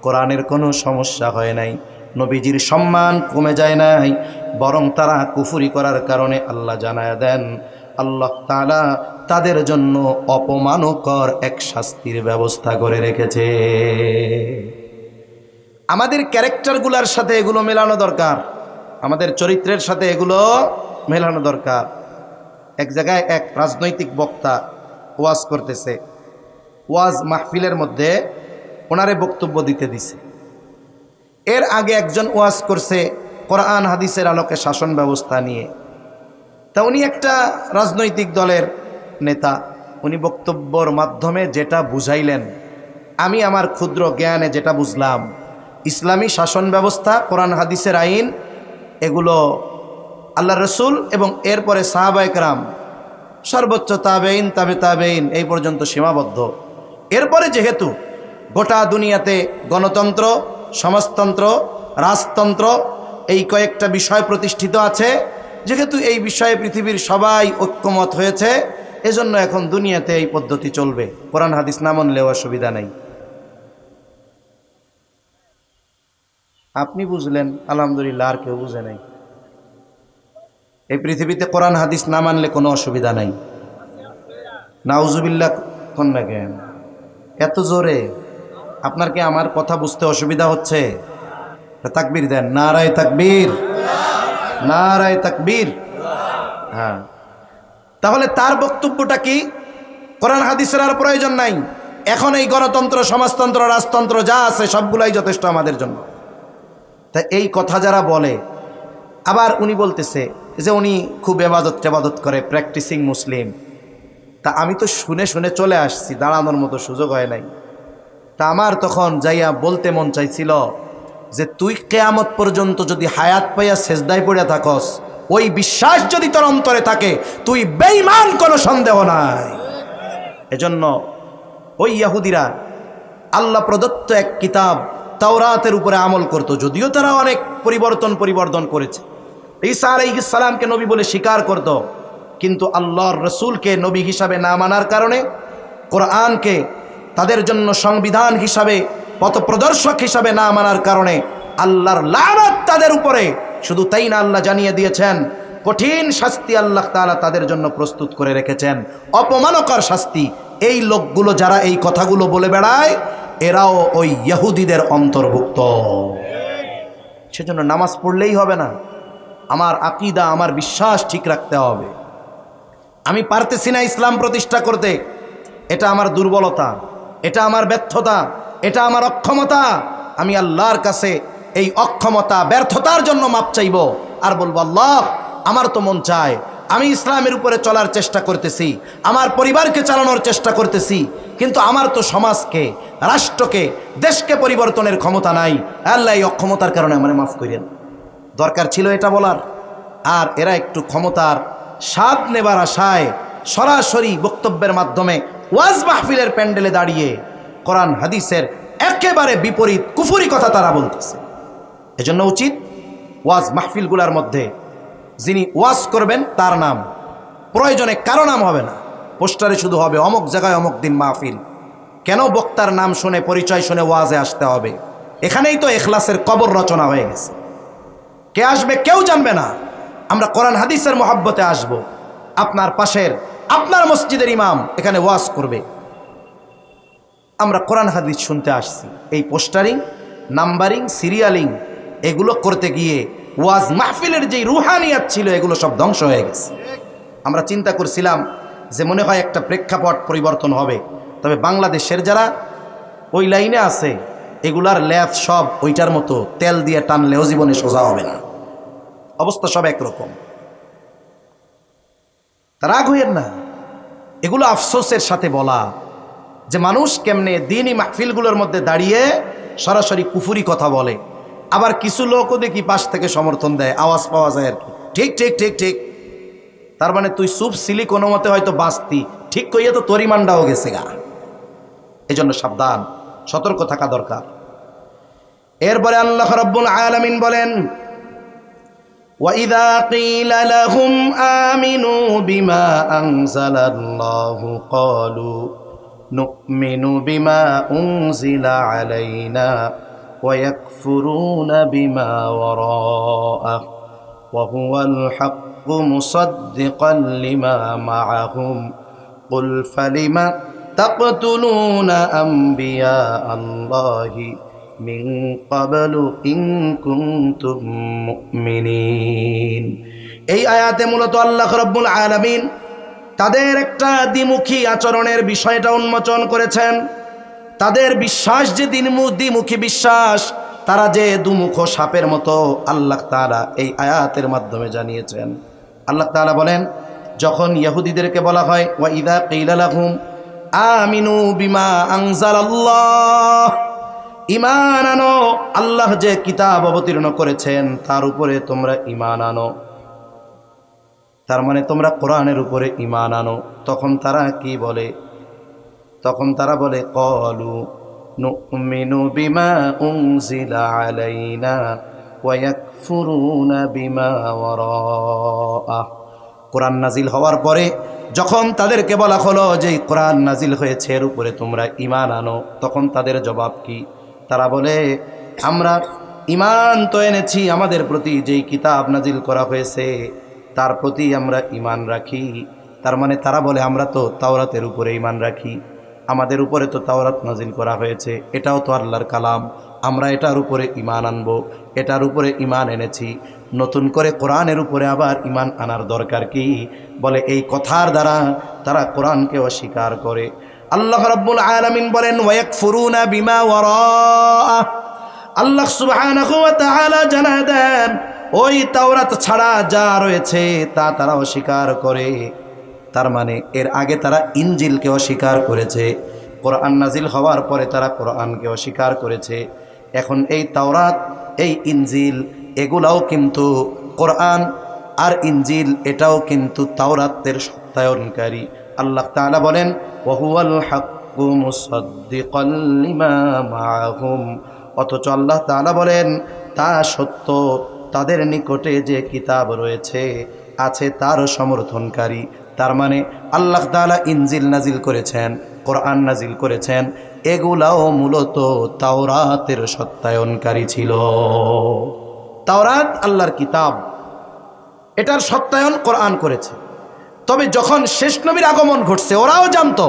[SPEAKER 1] কোরআনের কোনো সমস্যা হয় নাই, নবীজির সম্মান কমে যায় নাই, বরং তারা কুফরি করার কারণে আল্লাহ জানায় দেন, আল্লাহ তাআলা তাদের জন্য অপমানকর এক শাস্তির ব্যবস্থা করে রেখেছে। আমাদের ক্যারেক্টারগুলোর সাথে এগুলো মেলানো দরকার, আমাদের চরিত্রের সাথে এগুলো মেলানো দরকার। এক জায়গায় এক রাজনৈতিক বক্তা ওয়াজ করতেছে, ওয়াজ মাহফিলের মধ্যে ওনারে বক্তব্য দিতে দিছে। এর আগে একজন ওয়াজ করছে কোরআন হাদিসের আলোকে শাসন ব্যবস্থা নিয়ে। তা উনি একটা রাজনৈতিক দলের নেতা, উনি বক্তব্যর মাধ্যমে যেটা বুঝাইলেন, আমি আমার ক্ষুদ্র জ্ঞানে যেটা বুঝলাম, ইসলামী শাসন ব্যবস্থা, কোরআন হাদিসের আইন, এগুলো আল্লাহ রসুল এবং এরপরে সাহাবায়ে কেরাম, সর্বোচ্চ তাবেইন, তাবে তাবেইন, এই পর্যন্ত সীমাবদ্ধ। এরপরে যেহেতু গোটা দুনিয়াতে গণতন্ত্র, সমাজতন্ত্র, রাজতন্ত্র, এই কয়েকটা বিষয় প্রতিষ্ঠিত আছে, যেহেতু এই বিষয়ে পৃথিবীর সবাই ঐক্যমত হয়েছে, এজন্য এখন দুনিয়াতে এই পদ্ধতি চলবে, কোরআন হাদিস না মানলেও অসুবিধা নেই। আপনি বুঝলেন, আলহামদুলিল্লাহ, আর কেউ বুঝে নাই। এই পৃথিবীতে কোরআন হাদিস না মানলে কোনো অসুবিধা নাই। নাউজুবিল্লাহ কোন না কেন এত জোরে? আপনার কি আমার কথা বুঝতে অসুবিধা হচ্ছে? তাকবীর দেন, নারায়ে তাকবীর, নারায়ে তাকবীর। হ্যাঁ, তাহলে তার বক্তব্যটা কি? কোরআন হাদিসের আর প্রয়োজন নাই, এখন এই গণতন্ত্র, সমাজতন্ত্র, রাজতন্ত্র যা আছে সবগুলাই যথেষ্ট আমাদের জন্য। তা এই কথা যারা বলে, আবার উনি বলতেছে যে উনি খুব এবাদত করে, প্র্যাকটিসিং মুসলিম। তা আমি তো শুনে শুনে চলে আসছি, দাঁড়ানোর মতো সুযোগ হয় নাই। তা আমার তখন যাইয়া বলতে মন চাইছিল যে তুই কিয়ামত পর্যন্ত যদি হায়াত পাইয়া সেজদায় পড়ে থাকস, ওই বিশ্বাস যদি তোর অন্তরে থাকে, তুই বেঈমান, কোনো সন্দেহ নাই। এজন্য ওই ইহুদিরা আল্লাহ প্রদত্ত এক কিতাব তাওরাতের উপরে আমল করত, যদিও তারা অনেক পরিবর্তন করেছে। ঈসা আলাইহিস সালামকে নবী বলে স্বীকার করত, কিন্তু আল্লাহর রসুলকে নবী হিসাবে না মানার কারণে, কোরআনকে তাদের জন্য সংবিধান হিসাবে, পথপ্রদর্শক হিসাবে না মানার কারণে আল্লাহর লানত তাদের উপরে। শুধু তাই না, আল্লাহ জানিয়ে দিয়েছেন কঠিন শাস্তি আল্লাহ তাআলা তাদের জন্য প্রস্তুত করে রেখেছেন, অপমানকর শাস্তি। এই লোকগুলো যারা এই কথাগুলো বলে বেড়ায়, এরাও ওই ইহুদিদের অন্তর্ভুক্ত। সেজন্য নামাজ পড়লেই হবে না, আমার আকীদা, আমার বিশ্বাস ঠিক রাখতে হবে। আমি পারতেছি না ইসলাম প্রতিষ্ঠা করতে, এটা আমার দুর্বলতা, এটা আমার ব্যর্থতা, এটা আমার অক্ষমতা। আমি আল্লাহর কাছে এই অক্ষমতা, ব্যর্থতার জন্য মাপ চাইব, আর বলবো, আল্লাহ, আমার তো মন চায়, আমি ইসলামের উপরে চলার চেষ্টা করতেছি, আমার পরিবারকে চালানোর চেষ্টা করতেছি, কিন্তু আমার তো সমাজকে, রাষ্ট্রকে, দেশকে পরিবর্তনের ক্ষমতা নাই। আল্লাহ, এই অক্ষমতার কারণে আমারে মাফ করেন। দরকার ছিল এটা বলার। আর এরা একটু ক্ষমতার স্বাদ নেবার আশায় সরাসরি বক্তব্যের মাধ্যমে ওয়াজ মাহফিলের প্যান্ডেলে দাঁড়িয়ে কোরআন হাদিসের একেবারে বিপরীত কুফরি কথা তারা বলতেছে। এজন্য উচিত ওয়াজ মাহফিলগুলোর মধ্যে যিনি ওয়াজ করবেন তার নাম, প্রয়োজনে কারো নাম হবে না, পোস্টারে শুধু হবে অমুক জায়গায় অমুক দিন মাহফিল। কেন বক্তার নাম শুনে, পরিচয় শুনে ওয়াজে আসতে হবে? এখানেই তো ইখলাসের কবর রচনা হয়ে গেছে। কে আসবে কেউ জানবে না, আমরা কোরআন হাদিসের মহব্বতে আসব। আপনার পাশের, আপনার মসজিদের ইমাম এখানে ওয়াজ করবে, আমরা কোরআন হাদিস শুনতে আসছি। এই পোস্টারিং, নাম্বারিং, সিরিয়ালিং, এগুলো করতে গিয়ে ওয়াজ মাহফিলের যেই রুহানিয়াত ছিল, এগুলো সব ধ্বংস হয়ে গেছে। আমরা চিন্তা করছিলাম যে মনে হয় একটা প্রেক্ষাপট পরিবর্তন হবে, তবে বাংলাদেশের যারা ওই লাইনে আছে, এগুলার ল্যাব সব ওইটার মতো তেল দিয়ে টানলেও জীবনে সোজা হবে না। অবস্থা সব একরকম। রাগ হইয়েন না, এগুলো আফসোসের সাথে বলা যে মানুষ কেমনে দিনই মাহফিলগুলোর মধ্যে দাঁড়িয়ে সরাসরি কুফুরি কথা বলে, আবার কিছু লোকও দেখি পাশ থেকে সমর্থন দেয়, আওয়াজ পাওয়া যায় আর কি, ঠিক ঠিক ঠিক ঠিক। তার মানে তুই চুপ ছিলি কোনো মতে, হয়তো বাঁচতি, ঠিক কইয়া তো তোর ইমানটাও গেছে গা। এই জন্য সাবধান, সতর্ক থাকা দরকার। এরপরে আল্লাহ রাব্বুল আলামিন বলেন, وَإِذَا قِيلَ لَهُمْ آمِنُوا بِمَا أَنزَلَ اللَّهُ قَالُوا نُؤْمِنُ بِمَا أُنزِلَ عَلَيْنَا وَيَكْفُرُونَ بِمَا وَرَاءَهُ وَهُوَ الْحَقُّ مُصَدِّقًا لِمَا مَعَهُمْ قُلْ فَلِمَ تَقْتُلُونَ أَنبِيَاءَ اللَّهِ মিন ক্বাবলু ইন কুনতুম মুমিনিন। এই আয়াতে মূলত আল্লাহ রাব্বুল আলামিন তাদের একটা দ্বিমুখী আচরণের বিষয়টা উন্মোচন করেছেন। তাদের বিশ্বাস যে দ্বিমুখী বিশ্বাস, তারা যে দুমুখ সাপের মতো, আল্লাহ তাআলা এই আয়াতের মাধ্যমে জানিয়েছেন। আল্লাহ তাআলা বলেন, যখন ইহুদিদেরকে বলা হয় ওয়া ইযা কিলা লাহুম আমিনু বিমা আনজালাল্লাহ, ঈমান আনো, আল্লাহ যে কিতাব অবতীর্ণ করেছেন তার উপরে তোমরা ঈমান আনো, তার মানে তোমরা কোরআনের উপরে ঈমান আনো। তখন তারা কি বলে? তখন তারা বলে ক্বালু নুমিনু বিমা উনজিলা আলাইনা ওয়া ইয়াকফুরুনা বিমা ওয়ারাআহ। কোরআন নাজিল হওয়ার পরে যখন তাদেরকে বলা হলো যে কোরআন নাজিল হয়েছে এর উপরে তোমরা ঈমান আনো, তখন তাদের জবাব কি? তারা বলে, আমরা ঈমান তো এনেছি, আমাদের প্রতি যেই কিতাব নাজিল করা হয়েছে তার প্রতি আমরা ঈমান রাখি। তার মানে তারা বলে, আমরা তো তাওরাতের উপরে ঈমান রাখি, আমাদের উপরে তো তাওরাত নাজিল করা হয়েছে, এটাও তো আল্লাহর কালাম, আমরা এটার উপরে ঈমান আনবো, এটার উপরে ঈমান এনেছি, নতুন করে কোরআনের উপরে আবার ঈমান আনার দরকার কি? বলে এই কথার দ্বারা তারা কোরআনকে অস্বীকার করে। আল্লাহ রাব্বুল আলামিন বলেন ওয়ায়াকফুরুনা বিমা ওয়ারাআহ। আল্লাহ সুবহানাহু ওয়া তাআলা জানায় দেন, ওই তাওরাত ছাড়া যা রয়েছে তা তারা অস্বীকার করে। তার মানে এর আগে তারা ইনজিলকে অস্বীকার করেছে, কোরআন নাজিল হওয়ার পরে তারা কোরআনকে অস্বীকার করেছে। এখন এই তাওরাত, এই ইনজিল, এগুলাও কিন্তু কোরআন আর ইনজিল এটাও কিন্তু তাওরাতের সত্যায়নকারী। আল্লাহ তাআলা বলেন ওয়াহুয়াল হাক্কু মুসাদ্দিকাল লিমা মাআহুম। অথচ আল্লাহ তাআলা বলেন তা সত্য, তাদের নিকটে যে কিতাব রয়েছে আছে তার সমর্থনকারী। তার মানে আল্লাহ তাআলা ইনজিল নাজিল করেছেন, কোরআন নাজিল করেছেন, এগুলাও মূলত তাওরাতের সত্যায়নকারী ছিল। তাওরাত আল্লাহর কিতাব, এটার সত্যায়ন কোরআন করেছে। তবে যখন শেষ নবীর আগমন ঘটছে, ওরাও জানতো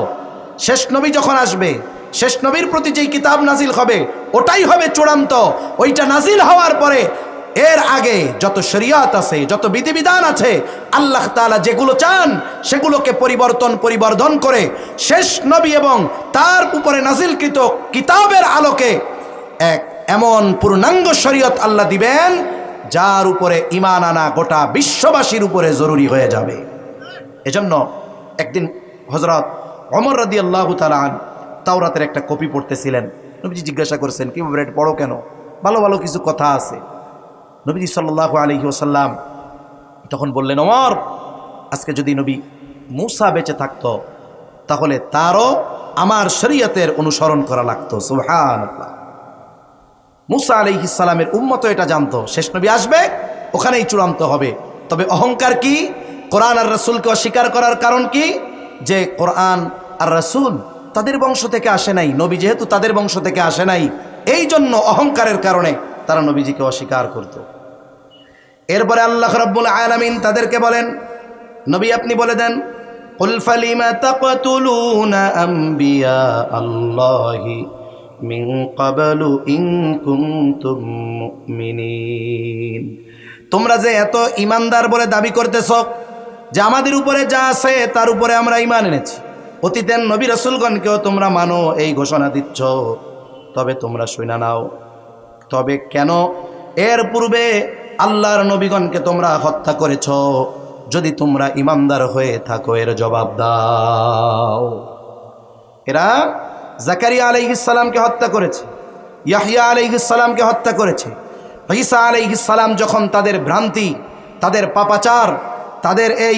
[SPEAKER 1] শেষ নবী যখন আসবে, শেষ নবীর প্রতি যেই কিতাব নাজিল হবে ওটাই হবে চূড়ান্ত। ওইটা নাজিল হওয়ার পরে এর আগে যত শরিয়াত আছে, যত বিধিবিধান আছে, আল্লাহ তাআলা যেগুলো চান সেগুলোকে পরিবর্ধন করে শেষ নবী এবং তার উপরে নাজিলকৃত কিতাবের আলোকে এক এমন পূর্ণাঙ্গ শরীয়ত আল্লাহ দিবেন যার উপরে ঈমান আনা গোটা বিশ্ববাসীর উপরে জরুরি হয়ে যাবে। এজন্য একদিন হযরত ওমর রাদিয়াল্লাহু তাআলা আনহু তাওরাতের একটা কপি পড়তেছিলেন। নবীজি জিজ্ঞাসা করেছেন, কিভাবে এটা পড়ো কেন? ভালো ভালো কিছু কথা আছে। নবীজি সাল্লাল্লাহু আলাইহি ওয়াসাল্লাম তখন বললেন, ওমর, আজকে যদি নবী মূসা বেঁচে থাকতো তাহলে তারও আমার শরীয়তের অনুসরণ করা লাগতো। সুবহানাল্লাহ। মূসা আলাইহিস সালামের উম্মত এটা জানতো শেষ নবী আসবে, ওখানেই চূড়ান্ত হবে। তবে অহংকার কি? কোরআন আর রাসূলকে অস্বীকার করার কারণ কি? যে কোরআন আর রাসূল তাদের বংশ থেকে আসে নাই, নবী যেহেতু তাদের বংশ থেকে আসে নাই, এই জন্য অহংকারের কারণে তারা নবীজিকে অস্বীকার করত। এরপরে আল্লাহ রাব্বুল আলামিন তাদেরকে বলেন, নবী আপনি বলে দেন, কুল ফালিমা তাকতুলুনা আম্বিয়া আল্লাহি মিন ক্বাবলু ইন কুনতুম মুমিনিন। তোমরা যে এত ঈমানদার বলে দাবি করতেছ যে আমাদের উপরে যা আছে তার উপরে আমরা ঈমান এনেছি, অতীতের নবী রাসূলগণকেও তোমরা মানো এই ঘোষণা দিচ্ছ, তবে তোমরা শুনে নাও, তবে কেন এর পূর্বে আল্লাহর নবীগণকে তোমরা হত্যা করেছ, যদি তোমরা ইমানদার হয়ে থাকো এর জবাব দাও। এরা জাকারিয়া আলাইহিস সালামকে হত্যা করেছে, ইয়াহইয়া আলাইহিস সালামকে হত্যা করেছে। ঈসা আলাইহিস সালাম যখন তাদের ভ্রান্তি, তাদের পাপাচার, তাদের এই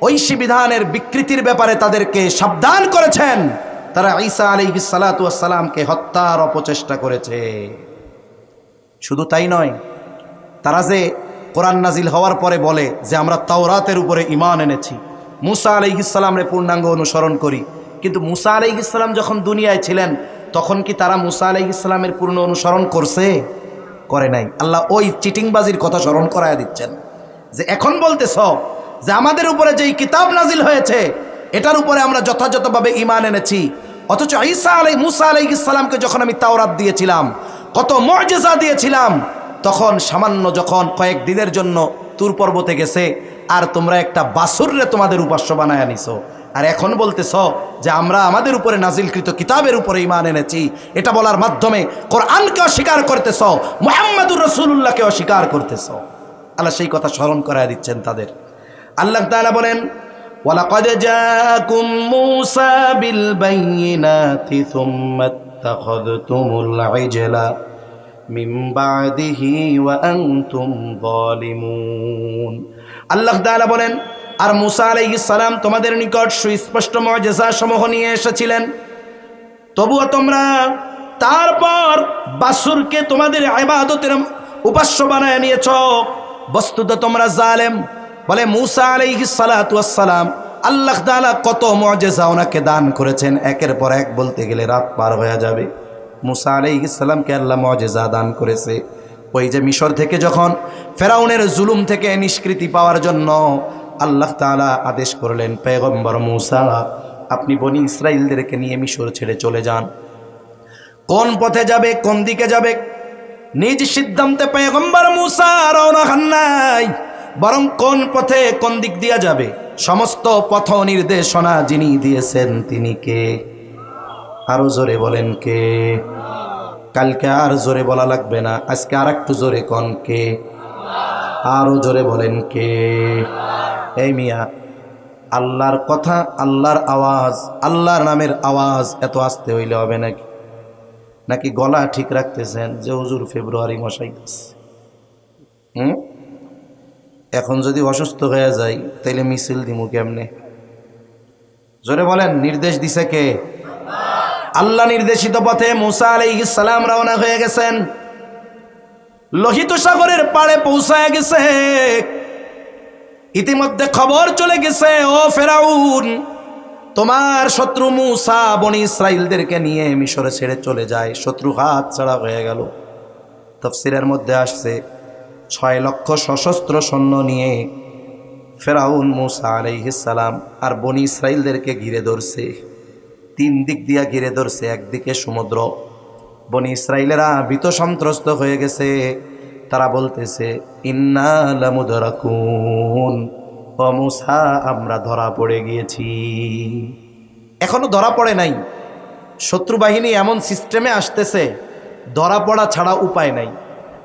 [SPEAKER 1] ঐশী বিধানের বিকৃতির ব্যাপারে তাদেরকে সাবধান করেছেন, তারা ঈসা আলাইহিস সালাতু ওয়াস সালামকে হত্যার অপচেষ্টা করেছে। শুধু তাই নয়, তারা যে কোরআন নাজিল হওয়ার পরে বলে যে আমরা তাওরাতের উপরে ঈমান এনেছি, মুসা আলাইহিস সালামের পূর্ণাঙ্গ অনুসরণ করি, কিন্তু মুসা আলাইহিস সালাম যখন দুনিয়ায় ছিলেন তখন কি তারা মুসা আলাইহিস সালামের পূর্ণ অনুসরণ করছে? করে নাই। আল্লাহ ওই চিটিংবাজির কথা স্মরণ করায় দিচ্ছেন যে এখন বলতেছ যে আমাদের উপরে যেই কিতাব নাজিল হয়েছে এটার উপরে আমরা যথাযথভাবে ঈমান এনেছি, অথচ মুসা আলাইহিস সালামকে যখন আমি তাওরাত দিয়েছিলাম, কত মুআজিজা দিয়েছিলাম, তখন সামান্য যখন কয়েক দিনের জন্য তুর পর্বতে গেছে আর তোমরা একটা বাছুররে তোমাদের উপাস্য বানায় নিছো, আর এখন বলতেছ যে আমরা আমাদের উপরে নাজিলকৃত কিতাবের উপরে ঈমান এনেছি। এটা বলার মাধ্যমে কোরআনকে অস্বীকার করতেছ, মুহাম্মাদুর রাসূলুল্লাহকে অস্বীকার করতেছ। আল্লাহ সেই কথা স্মরণ করায় দিচ্ছেন তাদের। আল্লাহ তাআলা বলেন, ওয়ালাকাদ জাআকুম মূসা বিল বাইয়িনাতি সুম্মা ইত্তাখাযতুমুল ইজলা মিন বাদিহি ওয়া আনতুম যালিমুন। আল্লাহ তাআলা বলেন, আর মূসা আলাইহিস সালাম তোমাদের নিকট সুস্পষ্ট মুআজিজা সমূহ নিয়ে এসেছিলেন, তবুও তোমরা তারপর বাছুরকে তোমাদের ইবাদতের উপাস্য বানায় নিয়েছ। বস্তুত তোমরা জালেম। বলে মূসা আলাইহিস সালাতু ওয়াস সালাম, আল্লাহ তাআলা কত মুআজিজা ওনাকে দান করেছেন, একের পর এক বলতে গেলে রাত পার হয়ে যাবে। মূসা আলাইহিস সালামকে আল্লাহ মুআজিজা দান করেছে। ওই যে মিশর থেকে যখন ফেরাউনের জুলুম থেকে নিষ্কৃতি পাওয়ার জন্য আল্লাহ তাআলা আদেশ করলেন, পয়গম্বর মূসা আপনি বনি ইসরাইলদেরকে নিয়ে মিশর ছেড়ে চলে যান। কোন পথে যাবে, কোন দিকে যাবে, নিজ সিদ্ধান্তে পয়গম্বর মূসা রওনা হন নাই, বরং কোন পথে কোন দিক দিয়ে যাবে সমস্ত পথ নির্দেশনা যিনি দিয়েছেন তিনি কে? আরো জোরে বলেন কে? কালকে আর জোরে বলা লাগবে না, আজকে আর একটু জোরে কোন কে? আরো জোরে বলেন কে? এই মিয়া, আল্লাহর কথা, আল্লাহর আওয়াজ, আল্লাহর নামের আওয়াজ এত আস্তে হইলে হবে নাকি? নাকি গলা ঠিক রাখতেছেন যে হুজুর ফেব্রুয়ারি মশাইতেছে? এখন যদি অসুস্থ হয়ে যায় তাইলে মিছিল দিমু কেমনে? জোরে বলেন, নির্দেশ দিছে কে? আল্লাহ নির্দেশিত পথে মূসা আলাইহিস সালাম রওনা হয়ে গেছেন। লোহিত সাগরের পাড়ে পৌঁছায় গেছে। ইতিমধ্যে খবর চলে গেছে, ও ফেরাউন, তোমার শত্রু মূসা বনি ইসরাইলদেরকে নিয়ে মিশরে ছেড়ে চলে যায়। শত্রু হাত ছাড়া হয়ে গেল। তাফসীরের মধ্যে আসছে 6 লক্ষ সশস্ত্র সৈন্য নিয়ে ফেরাউন মূসা আলাইহিস সালাম আর বনি ইসরাইলদেরকে ঘিরে ধরছে। 3 দিক দিয়া ঘিরে ধরছে। একদিকে সমুদ্র, বনি ইসরাইলেরা ভীত সন্ত্রস্ত হয়ে গেছে। তারা বলতেছে, ইন্না লামুদরাকুন, ও মূসা আমরা ধরা পড়ে গিয়েছি। এখনো ধরা পড়ে নাই। শত্রু বাহিনী এমন সিস্টেমে আসতেছে, ধরা পড়া ছাড়া উপায় নাই।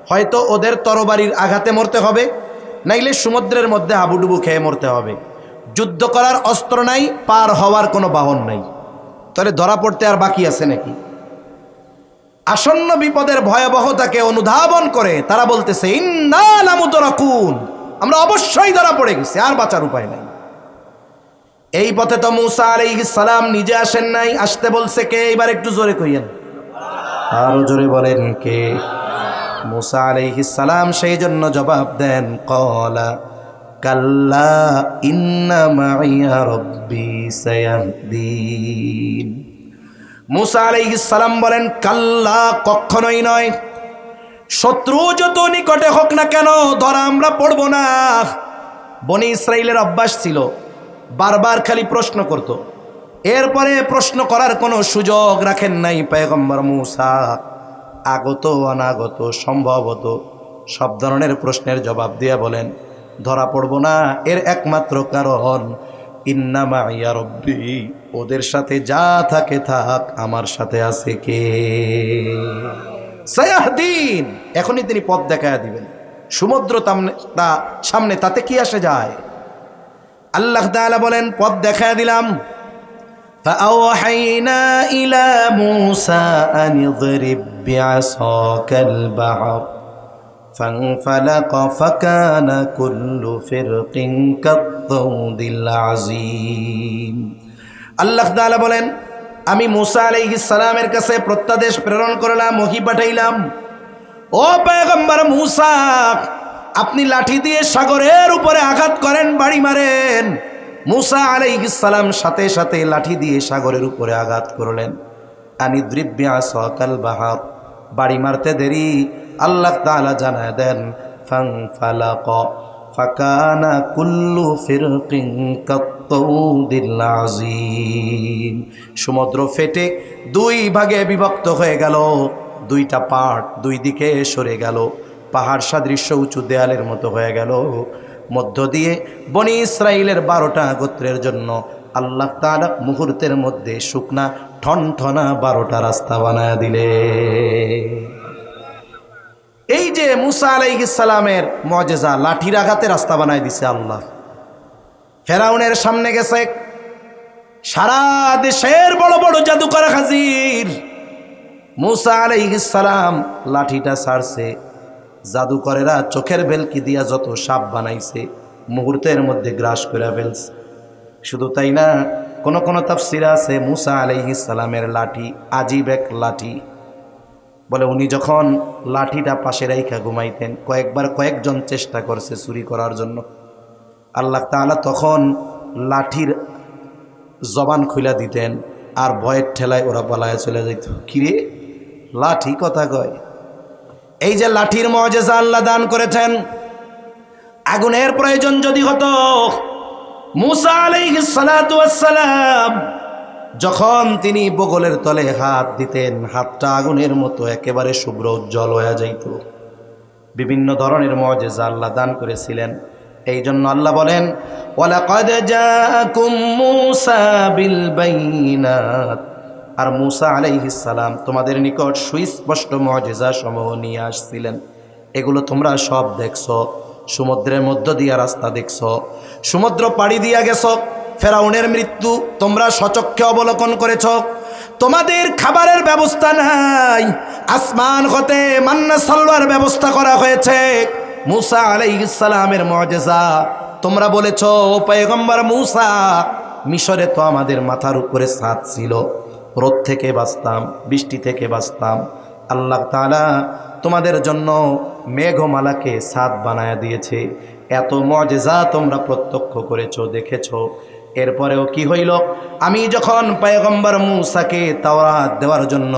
[SPEAKER 1] হয়তো ওদের তরবারির আঘাতে মরতে হবে, নাইলে সমুদ্রের মধ্যে হাবুডুবু খেয়ে মরতে হবে। যুদ্ধ করার অস্ত্র নাই, পার হওয়ার কোনো বাহন নাই। তাহলে ধরা পড়তে আর বাকি আছে নাকি? আসন্ন বিপদের ভয়াবহতাকে অনুধাবন করে তারা বলতেছে, ইন্না লামুদরাকুন, আমরা অবশ্যই ধরা পড়ে গেছি, আর বাঁচার উপায় নাই। এই পথে তো মূসা আলাইহিস সালাম নিজে আসেন নাই, আসতে বলছে কে? এবার একটু জোরে কইয়েন, আরো জোরে বলেন কে? মূসা আলাইহিস সালাম সেই জন্য জবাব দেন, ক্বালা কাল্লা ইন্না মাইয়া রাব্বি সায়াহদিন। মূসা আলাইহিস সালাম বলেন, কাল্লা, কখনোই নয়। শত্রু যত নিকটে হোক না কেন ধরা আমরা পড়ব না। বনি ইসরাইলের অভ্যাস ছিল, বারবার খালি প্রশ্ন করত, এরপরে প্রশ্ন করার কোনো সুযোগ রাখেন নাই পয়গম্বর মূসা। আগত অনাগত সম্ভবত সব ধরনের প্রশ্নের জবাব দিয়ে বলেন, ধরা পড়ব না। এর একমাত্র কারণ, ইন্না মাইয়া রব্বি, ওদের সাথে যা থাকে থাক, আমার সাথে আছে কে? সায়াহদিন, এখনই তিনি পথ দেখায়া দিবেন। সমুদ্র সামনে, তাতে কি আসে যায়? আল্লাহ তাআলা বলেন পথ দেখায় দিলাম। فأوحينا إلى موسى أن اضرب بعصاك البحر فانفلق فكان كل فرق كالطود العظيم। আল্লাহ তাআলা বলেন আমি মূসা আলাইহিস সালামের কাছে প্রত্যাদেশ প্রেরণ করলাম, ওহী পাঠাইলাম, ও পয়গম্বর মূসা, আপনি লাঠি দিয়ে সাগরের উপরে আঘাত করেন, বাড়ি মারেন। মূসা আলাইহিস সালাম সাথে সাথে লাঠি দিয়ে সাগরের উপরে আঘাত করলেন। আনিদ্রিব বিআসাকাল বাহর, বাড়ি মারতে দেরি আল্লাহ তাআলা জানায় দেন ফানফালাক ফাকানা কুল্লু ফিরকিন কাত্তাউদিল আযীম। সমুদ্র ফেটে দুই ভাগে বিভক্ত হয়ে গেল, দুইটা পার্ট দুই দিকে সরে গেল, পাহাড় সাদৃশ্য উঁচু দেয়ালের মতো হয়ে গেল। মধ্য দিয়ে বনি ইসরাইলের 12টা গোত্রের জন্য আল্লাহ তাআলা মুহূর্তের মধ্যে শুকনা ঠনঠনা 12টা রাস্তা বানায় দিলে। এই যে মূসা আলাইহিস সালামের মুআজিজা, লাঠির আঘাতে রাস্তা বানায় দিছে আল্লাহ। ফেরাউনের সামনে গেছে, সারা দেশের বড় বড় জাদুকর হাজির। মূসা আলাইহিস সালাম লাঠিটা ছাড়ছে, জাদুকরেরা চোখের ভেলকি দিয়া যত সাপ বানাইছে মুহূর্তের মধ্যে গ্রাস করে ফেলছে। শুধু তাই না, কোন কোন তাফসীর আছে মূসা আলাইহিস সালামের লাঠি আজীব এক লাঠি। বলে উনি যখন লাঠিটা পাশে রাইখা ঘুমাইতেন, কয়েকজন চেষ্টা করছে চুরি করার জন্য। আল্লাহ তাআলা তখন লাঠির জবান খুলে দিতেন, আর ভয়ের ঠেলায় ওরা পালায় চলে যেত। কিরে লাঠি কথা কয়। এই যে লাঠির মুআজিজা আল্লাহ দান করেছেন। আগুনের প্রয়োজন যদি হতো, মূসা আলাইহিস সালাতু ওয়াস সালাম যখন তিনি বগলের তলে হাত দিতেন, হাতটা আগুনের মতো একেবারে শুভ্র উজ্জ্বল হয়ে যাইত। বিভিন্ন ধরনের মুআজিজা আল্লাহ দান করেছিলেন। এই জন্য আল্লাহ বলেন ওয়ালাকাদ জাআকুম মূসা বিল বাইনাত, আর মূসা আলাইহিস সালাম তোমাদের নিকট সুস্পষ্ট মুআজিজা সমূহ নিয়ে আসছিলেন। এগুলো তোমরা সব দেখছো। সমুদ্রের মধ্য দিয়া রাস্তা দেখছো, সমুদ্র পাড়ি দিয়া গেছো, ফেরাউনের মৃত্যু তোমরা সচক্ষে অবলোকন করেছ। তোমাদের খাবারের ব্যবস্থা নাই, আসমান হতে মান্না সালওয়ার ব্যবস্থা করা হয়েছে। মূসা আলাইহিস সালামের মুআজিজা তোমরা বলেছ, ও পয়গম্বর মূসা, মিশরে তো আমাদের মাথার উপরে ছাদ ছিল, রোদ থেকে বাঁচতাম, বৃষ্টি থেকে বাঁচতাম। আল্লাহ তাআলা তোমাদের জন্য মেঘমালাকে ছাদ বানায় দিয়েছে। এত মুআজিজা তোমরা প্রত্যক্ষ করেছো, দেখেছো। এরপরেও কি হইল? আমি যখন পয়গম্বর মূসাকে তাওরাত দেওয়ার জন্য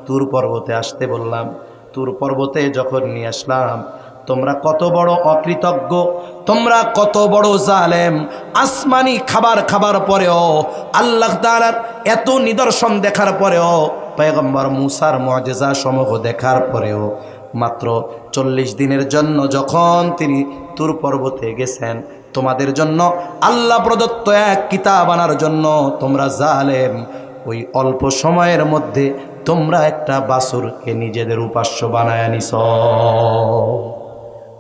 [SPEAKER 1] তুর পর্বতে আসতে বললাম, তুর পর্বতে যখন নিয়ে আসলাম, তোমরা কত বড় অকৃতজ্ঞ, তোমরা কত বড় জালেম। আসমানি খাবার পরেও, আল্লাহ তাআলার এত নিদর্শন দেখার পরেও, পয়গম্বর মূসার মুআজিজা সমূহ দেখার পরেও, মাত্র 40 দিনের জন্য যখন তিনি তুর পর্বতে গেছেন, তোমাদের জন্য আল্লাহ প্রদত্ত এক কিতাব আনার জন্য তোমরা জালেম। ওই অল্প সময়ের মধ্যে তোমরা একটা বাছুরকে নিজেদের উপাস্য বানায় নিছ।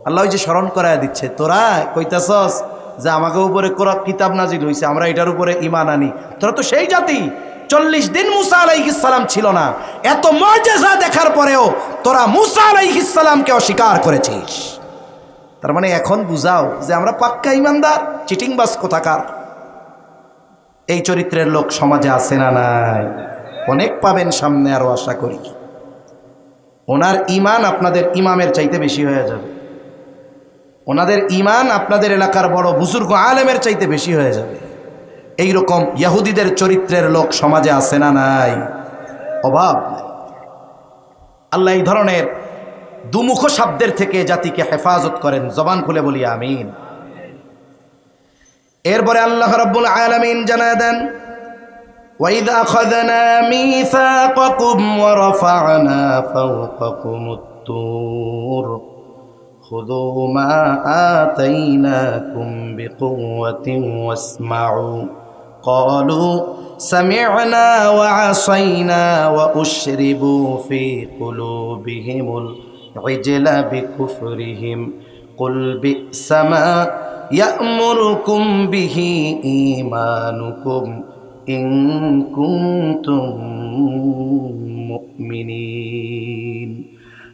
[SPEAKER 1] আল্লাহ ওই যে স্মরণ করায় দিচ্ছে, তোরা কইতাছস যে আমাকে উপরে কোরআন কিতাব নাজিল হইছে, আমরা এটার উপরে ঈমান আনি। তোরা তো সেই জাতি, 40 দিন মূসা আলাইহিস সালাম ছিল না, এত মুআজিজা দেখার পরেও তোরা মূসা আলাইহিস সালামকে অস্বীকার করেছিস। তার মানে এখন বুঝাও যে আমরা পাক্কা ঈমানদার, চিটিংবাজ কোথাকার। এই চরিত্রের লোক সমাজে আছে না নাই? অনেক পাবেন সামনে, আরো আশা করি। ওনার ঈমান আপনাদের ইমামের চাইতে বেশি হয়ে যাবে, ওনাদের ঈমান আপনাদের এলাকার বড় বুজুর্গ আলেমের চাইতে বেশি হয়ে যাবে। এইরকম ইহুদিদের চরিত্রের লোক সমাজে আছে না নাই? অভাব নাই। আল্লাহ এই ধরনের দুমুখ শব্দের থেকে জাতিকে হেফাজত করেন। জবান খুলে বলি আমিন। এরপরে আল্লাহ রাব্বুল আলামিন জানায় দেন, وَإِذْ أَخَذْنَا مِيثَاقَكُمْ وَرَفَعْنَا فَوْقَكُمُ الطُّورَ خُذُوا مَا آتَيْنَاكُمْ بِقُوَّةٍ وَاسْمَعُوا قَالُوا سَمِعْنَا وَعَصَيْنَا وَأُشْرِبُوا فِي قُلُوبِهِمُ ইজলা বিকুফরিহিম কুল বি'সা মা ইয়া'মুরুকুম বিহি ঈমানুকুম ইন কুনতুম মুমিনিন।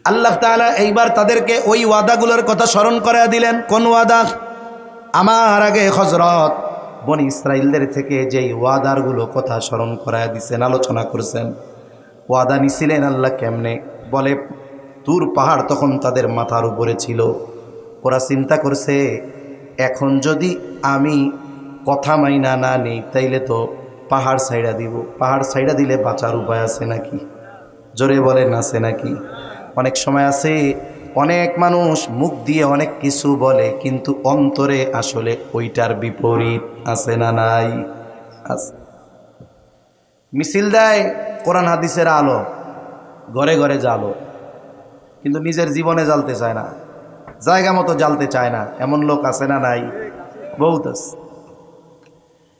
[SPEAKER 1] আল্লাহ তাআলা এইবার তাদেরকে ওই ওয়াদাগুলোর কথা স্মরণ করায় দিলেন। কোন ওয়াদা? আমার আগে হযরত বনি ইসরাইলদের থেকে যেই ওয়াদারগুলো কথা স্মরণ করায় দিয়েছেন, আলোচনা করেছেন। ওয়াদা নিছিলেন আল্লাহ কেমনে? বলে তুর পাহাড় তখন তাদের মাথার উপরে ছিল। ওরা চিন্তা করছে এখন যদি আমি কথা মাইনা না নেই তাইলে তো পাহাড় ছাইড়া দিব। পাহাড় ছাইড়া দিলে বাঁচার উপায় আছে নাকি? জোরে বলেন আছে নাকি? অনেক সময় আছে অনেক মানুষ মুখ দিয়ে অনেক কিছু বলে কিন্তু অন্তরে আসলে ওইটার বিপরীত আছে না নাই? আছে। মিছিল দেয় কোরআন হাদিসের আলো, ঘরে ঘরে জ্বালো, কিন্তু নিজের জীবনে জ্বালতে চায় না, জায়গা মতো জ্বালতে চায় না। এমন লোক আছে না নাই? বহুত আছে।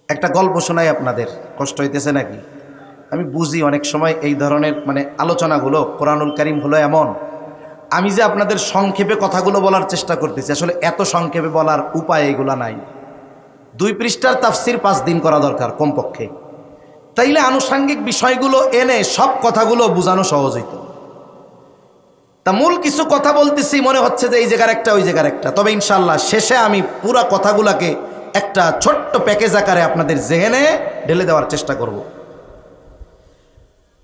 [SPEAKER 1] একটা গল্প শোনাই আপনাদের, কষ্ট হইতেছে নাকি? আমি বুঝি অনেক সময় এই ধরনের আলোচনাগুলো, কোরআনুল কারীম হলো এমন, আমি যে আপনাদের সংক্ষেপে কথাগুলো বলার চেষ্টা করতেছি, আসলে এত সংক্ষেপে বলার উপায় এগুলা নাই। 2 পৃষ্ঠার তাফসির 5 দিন করা দরকার কমপক্ষে, তাইলে আনুষঙ্গিক বিষয়গুলো এনে সব কথাগুলো বোঝানো সহজ হইত। তা মূল কিছু কথা বলতেছি, মনে হচ্ছে যে এই জায়গার একটা ওই জায়গার একটা, তবে ইনশাআল্লাহ শেষে আমি পুরা কথাগুলোকে একটা ছোট্ট প্যাকেজ আকারে আপনাদের জেহেনে ঢেলে দেওয়ার চেষ্টা করব।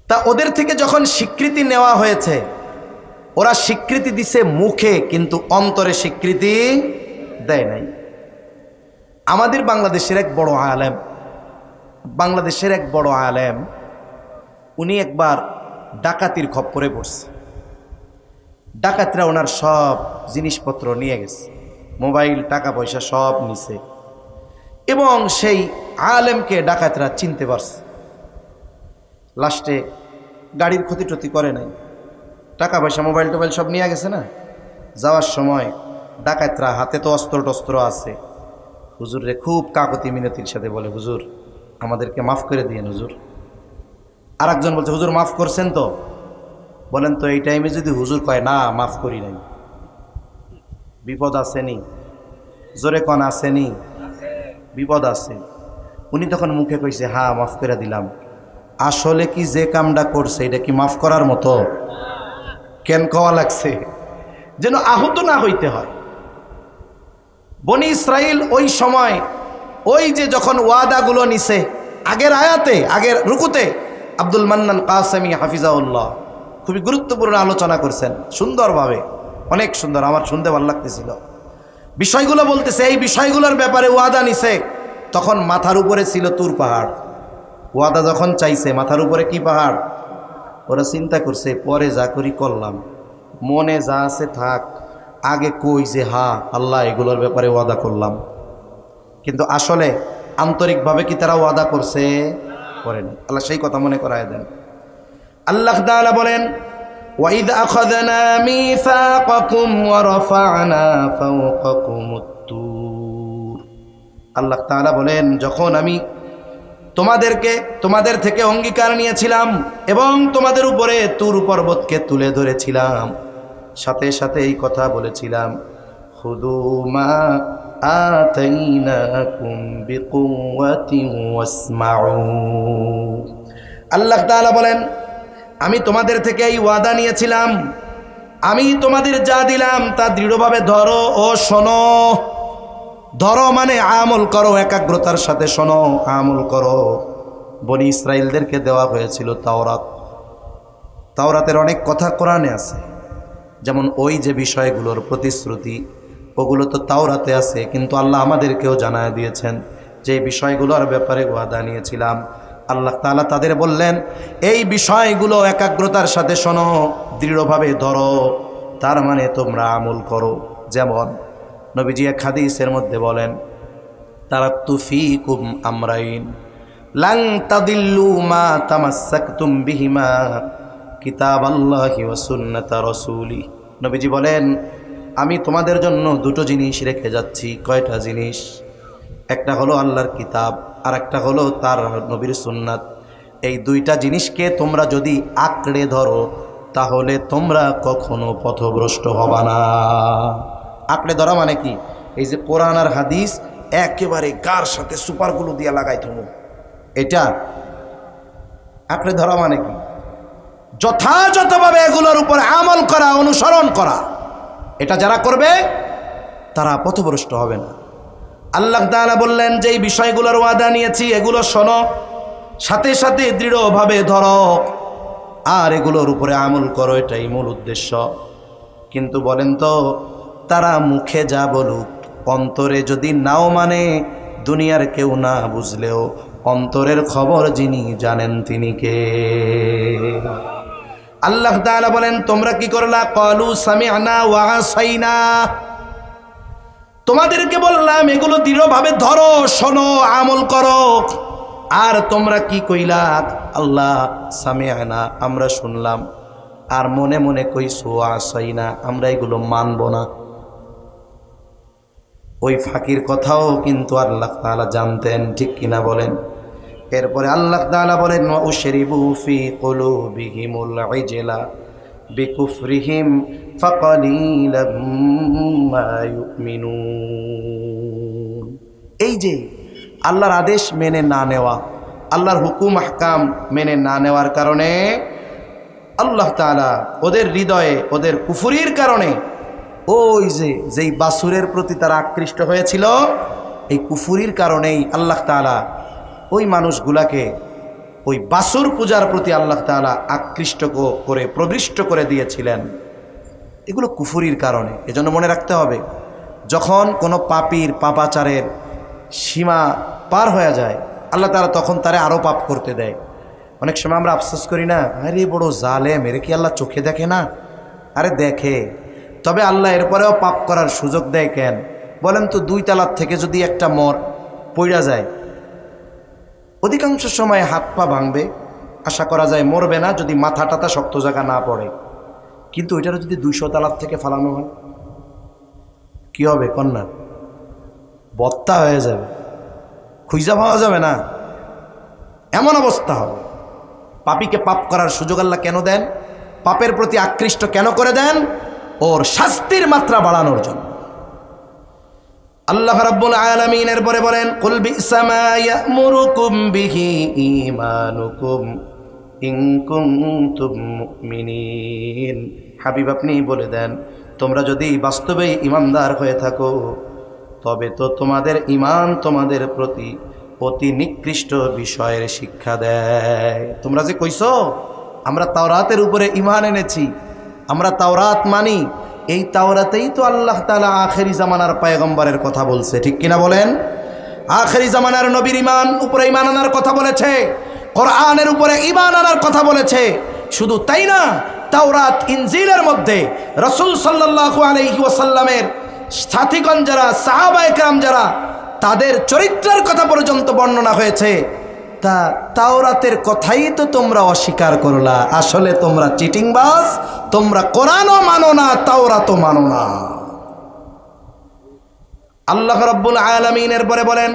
[SPEAKER 1] তা ওদের থেকে যখন স্বীকৃতি নেওয়া হয়েছে, ওরা স্বীকৃতি দিছে মুখে কিন্তু অন্তরে স্বীকৃতি দেয় নাই। আমাদের বাংলাদেশের এক বড় আলেম, উনি একবার ডাকাতির খপ্পরে পড়ছে। ডাকাতরা ওনার সব জিনিসপত্র নিয়ে গেছে, মোবাইল, টাকা পয়সা সব নিছে, এবং সেই আলেমকে ডাকাতরা চিনতে পারছে। লাস্টে গাড়ির ক্ষতি টতি করে নাই, টাকা পয়সা মোবাইল টোবাইল সব নিয়ে গেছে না। যাওয়ার সময় ডাকাতরা হাতে তো অস্ত্র টস্ত্র আছে, হুজুর রে খুব কাকতি মিনতির সাথে বলে, হুজুর আমাদেরকে মাফ করে দিয়েন হুজুর। আর একজন বলছে, হুজুর মাফ করছেন তো? বলেন তো এই টাইমে যদি হুজুর কয় না মাফ করি নাই, বিপদ আসেনি? জোরে কন আসেনি? বিপদ আছে। উনি তখন মুখে কইছে হ্যাঁ মাফ করে দিলাম। আসলে কি যে কামটা করছে এটা কি মাফ করার মতো? কেন কওয়া লাগছে? যেন আহত না হইতে হয়। বনি ইসরাইল ওই সময় ওই যে যখন ওয়াদাগুলো নিছে, আগের আয়াতে, আগের রুকুতে আব্দুল মান্নান কাসেমি হাফিজাউল্লাহ খুবই গুরুত্বপূর্ণ আলোচনা করছেন সুন্দরভাবে, অনেক সুন্দর, আমার শুনতে ভালো লাগতেছিল। বিষয়গুলো বলতেছে, এই বিষয়গুলোর ব্যাপারে ওয়াদা নিছে তখন মাথার উপরে ছিল তুর পাহাড়। ওয়াদা যখন চাইছে মাথার উপরে কি পাহাড়? ওরা চিন্তা করছে পরে যা করি করলাম, মনে যা আছে থাক, আগে কই যে হ্যাঁ আল্লাহ এগুলোর ব্যাপারে ওয়াদা করলাম। কিন্তু আসলে আন্তরিকভাবে কি তারা ওয়াদা করছে? করেনি। আল্লাহ সেই কথা মনে করায় দেন। আল্লাহ তাআলা বলেন, وَإِذْ أَخَذْنَا مِيثَاقَكُمْ وَرَفَعْنَا فَوْقَكُمُ الطُّورَ। আল্লাহ তাআলা বলেন, যখন আমি তোমাদের থেকে অঙ্গীকার নিয়েছিলাম এবং তোমাদের উপরে তুর পর্বতকে তুলে ধরেছিলাম, সাথে সাথে এই কথা বলেছিলাম, খুযু মা আতাইনাকুম বিকুওয়াতিন ওয়াসমাউ। আল্লাহ তাআলা বলেন, আমি তোমাদের থেকে এই ওয়াদা নিয়েছিলাম, আমি তোমাদের যা দিলাম তা দৃঢ়ভাবে ধরো ও শোনো। ধরো মানে আমল করো, একাগ্রতার সাথে শোনো, আমল করো। বনি ইসরাইলদেরকে দেওয়া হয়েছিল তাওরাত। তাওরাতের অনেক কথা কোরআনে আছে, যেমন ওই যে বিষয়গুলোর প্রতিশ্রুতি ওগুলো তো তাওরাতে আছে, কিন্তু আল্লাহ আমাদেরকেও জানায় দিয়েছেন যে বিষয়গুলোর ব্যাপারে ওয়াদা নিয়েছিলাম। আল্লাহ তাআলা তাদের বললেন, এই বিষয়গুলো একাগ্রতার সাথে শোনো, দৃঢ়ভাবে ধরো, তার মানে তোমরা আমল করো। যেমন নবীজি এক হাদিসের মধ্যে বলেন, তারাকতু ফীকুম আমরাইন লান তাদিল্লু মা তামাসসাকতুম বিহিমা কিতাবাল্লাহি ওয়া সুন্নাতা রাসূলি। নবীজি বলেন, আমি তোমাদের জন্য দুটো জিনিস রেখে যাচ্ছি। কয়টা জিনিস? একটা হলো আল্লাহর কিতাব, আর একটা হলো তার নবীর সুন্নাত। এই দুইটা জিনিসকে তোমরা যদি আঁকড়ে ধরো তাহলে তোমরা কখনো পথভ্রষ্ট হবা না। আঁকড়ে ধরা মানে কি? এই যে কোরআন আর হাদিস একেবারে কার সাথে সুপারগুলো দিয়ে লাগাই থমো, এটা আঁকড়ে ধরা মানে কি? যথাযথভাবে এগুলোর উপর আমল করা, অনুসরণ করা। এটা যারা করবে তারা পথভ্রষ্ট হবে না। আল্লাহ তাআলা বললেন যে এই বিষয়গুলোর ওয়াদা নিয়েছি, এগুলো শোনো, সাথে সাথে দৃঢ়ভাবে ধরো আর এগুলোর উপরে আমল করো, এটাই মূল উদ্দেশ্য। কিন্তু বলেন তো, তারা মুখে যা বলুক, অন্তরে যদি নাও মানে, দুনিয়ার কেউ না বুঝলেও অন্তরের খবর যিনি জানেন তিনি কে? আল্লাহ তাআলা বলেন, তোমরা কি করলা? ক্বালু সামি'না ওয়া আসাইনা। তোমাদেরকে বললাম এগুলো দৃঢ়ভাবে ধরো, শোনো, আমল করো। আর তোমরা কি কইলা? আল্লাহ সামি'না, আমরা শুনলাম, আর মনে মনে কইছো ওয়া আসাইনা, আমরা এগুলো মানব না। ওই ফাঁকির কথাও কিন্তু আল্লাহ তাআলা জানতেন, ঠিক কিনা বলেন? এরপরে আল্লাহ তাআলা বলেন, ওয়া উশরিবু ফি কুলুবিহিমুল ইজলা বিকুফরিহিম ফাকালিলাম মা ইউমিনুন। এই যে আল্লাহর আদেশ মেনে না নেওয়া, আল্লাহর হুকুম আহকাম মেনে না নেওয়ার কারণে আল্লাহ তাআলা ওদের হৃদয়ে, ওদের কুফরির কারণে, ওই যেই বাসুরের প্রতি তারা আকৃষ্ট হয়েছিল, এই কুফরির কারণেই আল্লাহ তাআলা ওই মানুষগুলাকে ওই বাসুর পূজার প্রতি আল্লাহ তাআলা আকৃষ্ট করে, প্রবিষ্ট করে দিয়েছিলেন। এগুলো কুফরির কারণে। এজন্য মনে রাখতে হবে, যখন কোনো পাপীর পাপাচারের সীমা পার হয়ে যায়, আল্লাহ তাআলা তখন তারে আরও পাপ করতে দেয়। অনেক সময় আমরা আফসোস করি না, আরে বড় জালেম, এর কি আল্লাহ চোখে দেখে না? আরে দেখে, তবে আল্লাহ এরপরেও পাপ করার সুযোগ দেয় কেন বলেন তো? 2 তালার থেকে যদি একটা মর পইড়া যায়, অধিকাংশ সময় হাত পা ভাঙবে, আশা করা যায় মরবে না যদি মাথা টাথা শক্ত জায়গা না পড়ে। কিন্তু ওইটারও যদি 200 তালার থেকে ফালানো হয়, কি হবে কন্যা? বত্তা হয়ে যাবে, খুঁজা পাওয়া যাবে না, এমন অবস্থা হবে। পাপীকে পাপ করার সুযোগ আল্লাহ কেন দেন? পাপের প্রতি আকৃষ্ট কেন করে দেন? ওর শাস্তির মাত্রা বাড়ানোর জন্য। আল্লাহ রাব্বুল আলামিন এরপরে বলেন, কুল বিসা মা ইয়ামুরুকুম বিহি ঈমানুকুম ইন কুনতুম মুমিনিন। হাবিব, আপনি বলে দেন, তোমরা যদি বাস্তবেই ঈমানদার হয়ে থাকো, তবে তো তোমাদের ঈমান তোমাদের প্রতি অতি নিকৃষ্ট বিষয়ের শিক্ষা দেয়। তোমরা যে কইছো আমরা তাওরাতের উপরে ঈমান এনেছি, আমরা তাওরাত মানি, এই তাওরাতেই তো আল্লাহ তাআলা আখেরি জামানার পয়গম্বরের কথা বলছে, ঠিক কিনা বলেন? আখেরি জামানার নবীর উপরে ঈমান আনার কথা বলেছে, কোরআনের উপরে ঈমান আনার কথা বলেছে। শুধু তাই না, তাওরাত ইনজিলের মধ্যে রাসূল সাল্লাল্লাহু আলাইহি ওয়াসাল্লামের সাথীগণ যারা, সাহাবায়ে কেরাম যারা, তাদের চরিত্রের কথা পর্যন্ত বর্ণনা হয়েছে। তা তাওরাতের কথাই তো তোমরা অস্বীকার করলা। আসলে তোমরা চিটিংবাজ, তোমরা কোরআনও মানো না, তাওরাতও মানো না। আল্লাহ রাব্বুল আলামিন এরপরে বলেন,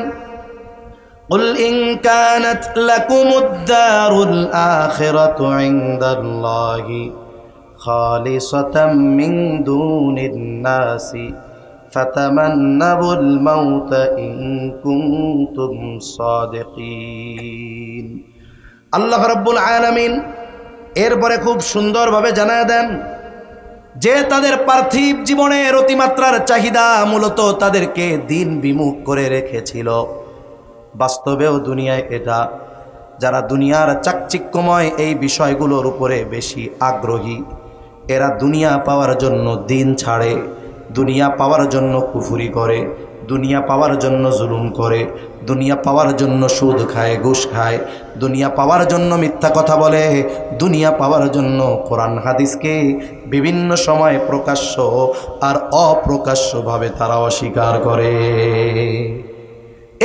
[SPEAKER 1] কুল ইন কানাত লাকুমুদ দারুল আখিরাতু ইনদাল্লাহি খালিসাতাম মিন দুনিন নাসি ফাতামান্নাবুল মাউতা ইন কুনতুম সাদিকিন। আল্লাহ রাব্বুল আলামিন এরপরে খুব সুন্দরভাবে জানায় দেন যে তাদের পার্থিব জীবনের অতিমাত্রার চাহিদা মূলত তাদেরকে দিন বিমুখ করে রেখেছিল। বাস্তবেও দুনিয়ায় এটা, যারা দুনিয়ার চাকচিক্যময় এই বিষয়গুলোর উপরে বেশি আগ্রহী, এরা দুনিয়া পাওয়ার জন্য দিন ছাড়ে, দুনিয়া পাওয়ার জন্য কুফরি করে, দুনিয়া পাওয়ার জন্য জুলুম করে, দুনিয়া পাওয়ার জন্য সুদ খায়, ঘুষ খায়, দুনিয়া পাওয়ার জন্য মিথ্যা কথা বলে, দুনিয়া পাওয়ার জন্য কোরআন হাদিসকে বিভিন্ন সময় প্রকাশ্য আর অপ্রকাশ্যভাবে তারা অস্বীকার করে।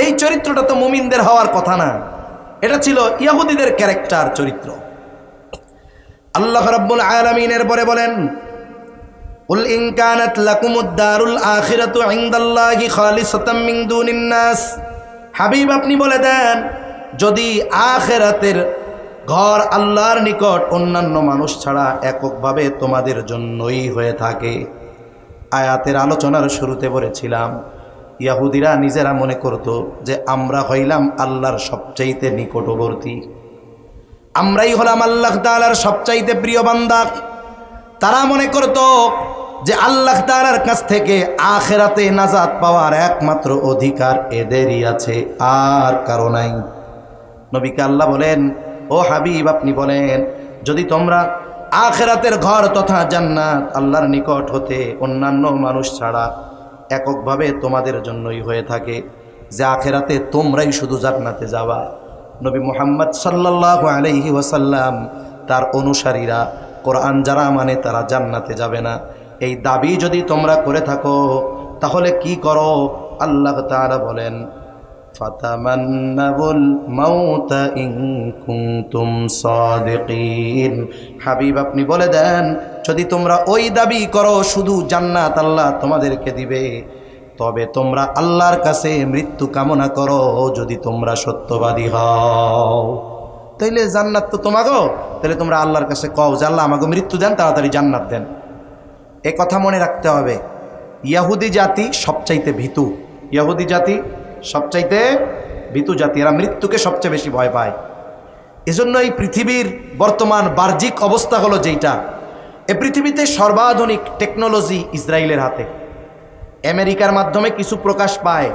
[SPEAKER 1] এই চরিত্রটা তো মুমিনদের হওয়ার কথা না, এটা ছিল ইহুদিদের ক্যারেক্টার, চরিত্র। আল্লাহ রাব্বুল আলামিন এরপরে বলেন, কুল ইন কানাত লাকুমুদ দারুল আখিরাতু ইনদাল্লাহি খালিসাতাম মিন দুনিন নাস। হাবিব, আপনি বলে দেন, যদি আখিরাতের ঘর আল্লাহর নিকট অন্যান্য মানুষ ছাড়া এককভাবে তোমাদের জন্যই হয়ে থাকে। আয়াতের আলোচনার শুরুতে বলেছিলাম, ইহুদিরা নিজেরা মনে করত যে আমরা হইলাম আল্লাহর সবচাইতে নিকটবর্তী, আমরাই হলাম আল্লাহ তাআলার সবচাইতে প্রিয় বান্দা। তারা মনে করত যে আল্লাহ তাআলার কাছ থেকে আখিরাতে নাজাত পাওয়ার একমাত্র অধিকার এদেরই আছে, আর কারো নাই। নবীকে আল্লাহ বলেন, ও হাবিব আপনি বলেন, যদি তোমরা আখিরাতের ঘর তথা জান্নাত আল্লাহর নিকট হতে অন্যান্য মানুষ ছাড়া এককভাবে তোমাদের জন্যই হয়ে থাকে, যে আখিরাতে তোমরাই শুধু জান্নাতে যাবা, নবী মুহাম্মদ সাল্লাল্লাহু আলাইহি ওয়াসাল্লাম তার অনুসারীরা কোরআন যারা মানে তারা জান্নাতে যাবে না, এই দাবি যদি তোমরা করে থাকো তাহলে কি করো? আল্লাহ তাআলা বলেন, ফাতামান্নাবুল মাউতা ইন কুনতুম সাদিকিন। হাবিব আপনি বলে দেন, যদি তোমরা ওই দাবি করো শুধু জান্নাত আল্লাহ তোমাদেরকে দিবে, তবে তোমরা আল্লাহর কাছে মৃত্যু কামনা করো যদি তোমরা সত্যবাদী হও। তাইলে জান্নাত তো তোমাগো, তাহলে তোমরা আল্লাহর কাছে কও যে আল্লাহ আমাকে মৃত্যু দেন, তাড়াতাড়ি জান্নাত দেন। এ কথা মনে রাখতে হবে। ইহুদি জাতি সবচাইতে ভীতু, ইহুদি জাতি সবচাইতে ভীতু জাতি, এরা মৃত্যুকে সবচেয়ে বেশি ভয় পায়। এজন্য এই পৃথিবীর বর্তমান বাহ্যিক অবস্থা হলো যেইটা, এ পৃথিবীতে সর্বাধুনিক টেকনোলজি ইসরায়েলের হাতে। আমেরিকার মাধ্যমে কিছু প্রকাশ পায়,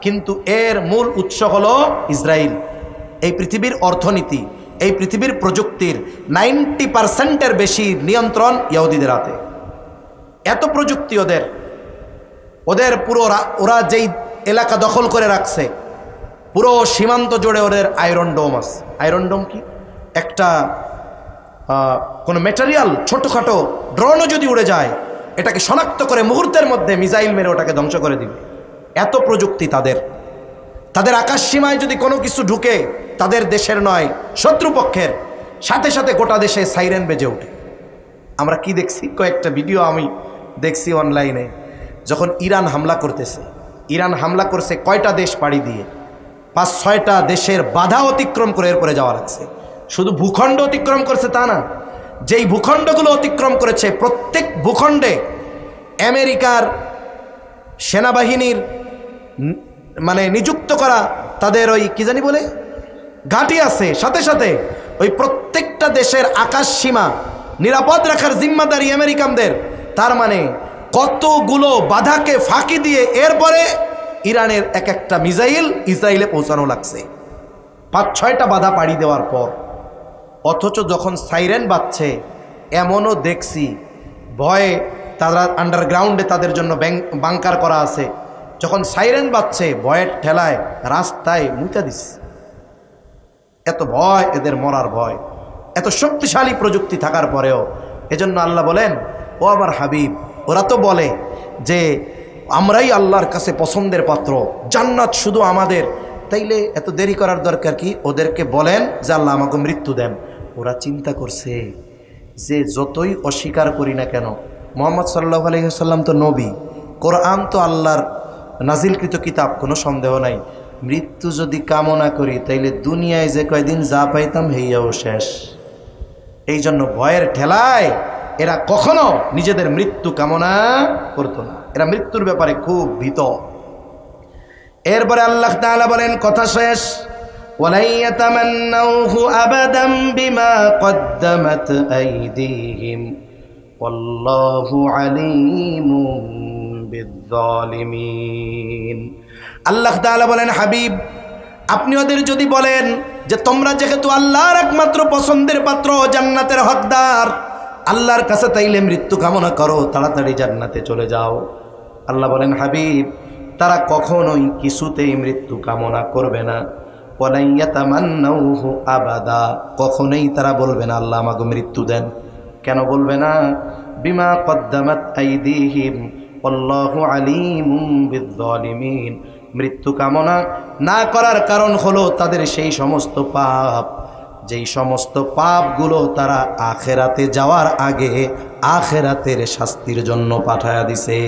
[SPEAKER 1] কিন্তু এর মূল উৎস হলো ইসরায়েল। এই পৃথিবীর অর্থনীতি, এই পৃথিবীর প্রযুক্তির 90% বেশি নিয়ন্ত্রণ ইহুদিদের হাতে। এত প্রযুক্তি ওদের, ওদের পুরো ওরা যেই এলাকা দখল করে রাখছে, পুরো সীমান্ত জুড়ে ওদের আয়রন ডোম আছে। আয়রন ডোম কি? একটা কোনো ম্যাটেরিয়াল, ছোটোখাটো ড্রোনও যদি উড়ে যায়, এটাকে শনাক্ত করে মুহূর্তের মধ্যে মিসাইল মেরে ওটাকে ধ্বংস করে দিবে। এত প্রযুক্তি তাদের। তাদের আকাশ সীমায় যদি কোনো কিছু ঢুকে, তাদের দেশের নয় শত্রুপক্ষের, সাথে সাথে গোটা দেশে সাইরেন বেজে ওঠে। আমরা কি দেখছি, কয়েকটা ভিডিও আমি দেখছি অনলাইনে, যখন ইরান হামলা করতেছে, ইরান হামলা করছে কয়টা দেশ পাড়ি দিয়ে, 5-6টা দেশের বাধা অতিক্রম করে এরপরে যাওয়া লাগছে। শুধু ভূখণ্ড অতিক্রম করছে তা না, যেই ভূখণ্ডগুলো অতিক্রম করেছে প্রত্যেক ভূখণ্ডে আমেরিকার সেনাবাহিনীর মানে নিযুক্ত করা তাদের ওই কি জানি বলে ঘাঁটি আছে, সাথে সাথে ওই প্রত্যেকটা দেশের আকাশ সীমা নিরাপদ রাখার জিম্মাদারি আমেরিকানদের। তার মানে কতগুলো বাধাকে ফাঁকি দিয়ে এরপরে ইরানের এক একটা মিসাইল ইসরায়েলে পৌঁছানো লাগছে, 5-6টা বাধা পাড়ি দেওয়ার পর। অথচ যখন সাইরেন বাজছে, এমনও দেখছি ভয়ে তারা আন্ডারগ্রাউন্ডে তাদের জন্য বাংকার করা আছে, যখন সাইরেন বাজছে ভয়ের ঠেলায় রাস্তায় মুইতা দিস। এত ভয় এদের, মরার ভয়, এত শক্তিশালী প্রযুক্তি থাকার পরেও। এজন্য আল্লাহ বলেন, ও আমার হাবিব, ওরা তো বলে যে আমরাই আল্লাহর কাছে পছন্দের পাত্র, জান্নাত শুধু আমাদের, তাইলে এত দেরি করার দরকার কি? ওদেরকে বলেন যে আল্লাহ আমাকে মৃত্যু দেন। ওরা চিন্তা করছে যে যতই অস্বীকার করি না কেন, মুহাম্মদ সাল্লাল্লাহু আলাইহি ওয়াসাল্লাম তো নবী, কোরআন তো আল্লাহর নাজিলকৃত কিতাব, কোনো সন্দেহ নাই। মৃত্যু যদি কামনা করি তাইলে দুনিয়ায় যে কয়দিন যা পাইতাম হেইয়াও শেষ। এই জন্য ভয়ের ঠেলায় এরা কখনো নিজেদের মৃত্যু কামনা করতো না, এরা মৃত্যুর ব্যাপারে খুব ভীত। এরপরে আল্লাহ তাআলা বলেন, কথা শেষ, ওয়ালাই ইয়াতামান্নাউহু আবাদাম বিমা কদ্দামাত আইদিহিম ওয়াল্লাহু আলিমুম বিয-যালিমিন। আল্লাহ তাআলা বলেন, হাবিব আপনি ওদের যদি বলেন যে তোমরা যেহেতু আল্লাহর একমাত্র পছন্দের পাত্র, জান্নাতের হকদার, আল্লাহর কাছে তাইলে মৃত্যু কামনা করো, তাড়াতাড়ি জান্নাতে চলে যাও। আল্লাহ বলেন, হাবিব তারা কখনোই কিছুতেই মৃত্যু কামনা করবে না। ওয়ালা ইয়াতামান্নাউহু আবাদা, কখনোই তারা বলবে না আল্লাহ আমাকে মৃত্যু দেন। কেন বলবে না? বিমা কদ্দামাত আইদিহিম আল্লাহু আলিমুম বিয-যালিমিন। মৃত্যু কামনা না করার কারণ হলো তাদের সেই সমস্ত পাপ, যেই সমস্ত পাপগুলো তারা আখেরাতে যাওয়ার আগে আখেরাতের শাস্তির জন্য পাঠায়া দিছে।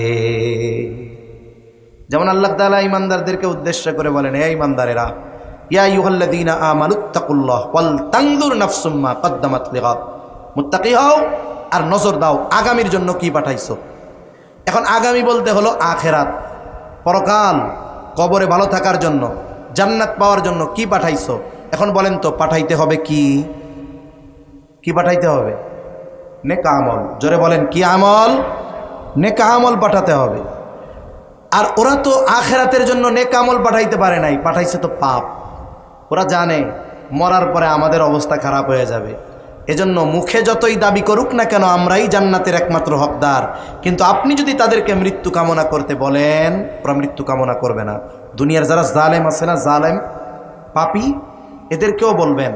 [SPEAKER 1] যেমন আল্লাহ তাআলা ইমানদারদেরকে উদ্দেশ্য করে বলেন, হে ইমানদারেরা, ইয়া আইয়ুহাল্লাযীনা আমানুত্তাকুল্লাহ ওয়াল তানজুর নাফসুম মা কদ্দামাত লিগাদ, মুত্তাকি হও আর নজর দাও আগামীর জন্য কি পাঠাইছো। এখন আগামী বলতে হলো আখেরাত, পরকাল, কবরে ভালো থাকার জন্য, জান্নাত পাওয়ার জন্য কি পাঠাইছো। এখন বলেন তো পাঠাইতে হবে কি? কি পাঠাইতে হবে? নেক আমল। জোরে বলেন কি আমল? নেক আমল পাঠাতে হবে। আর ওরা তো আখেরাতের জন্য নেক আমল পাঠাইতে পারে নাই, পাঠাইছে তো পাপ। ওরা জানে মরার পরে আমাদের অবস্থা খারাপ হয়ে যাবে, এজন্য মুখে যতই দাবি করুক না কেন আমরাই জান্নাতের একমাত্র হকদার, কিন্তু আপনি যদি তাদেরকে মৃত্যু কামনা করতে বলেন ওরা মৃত্যু কামনা করবে না। দুনিয়ার যারা জালেম আছে না, জালেম পাপী, এদেরকেও বলবেন,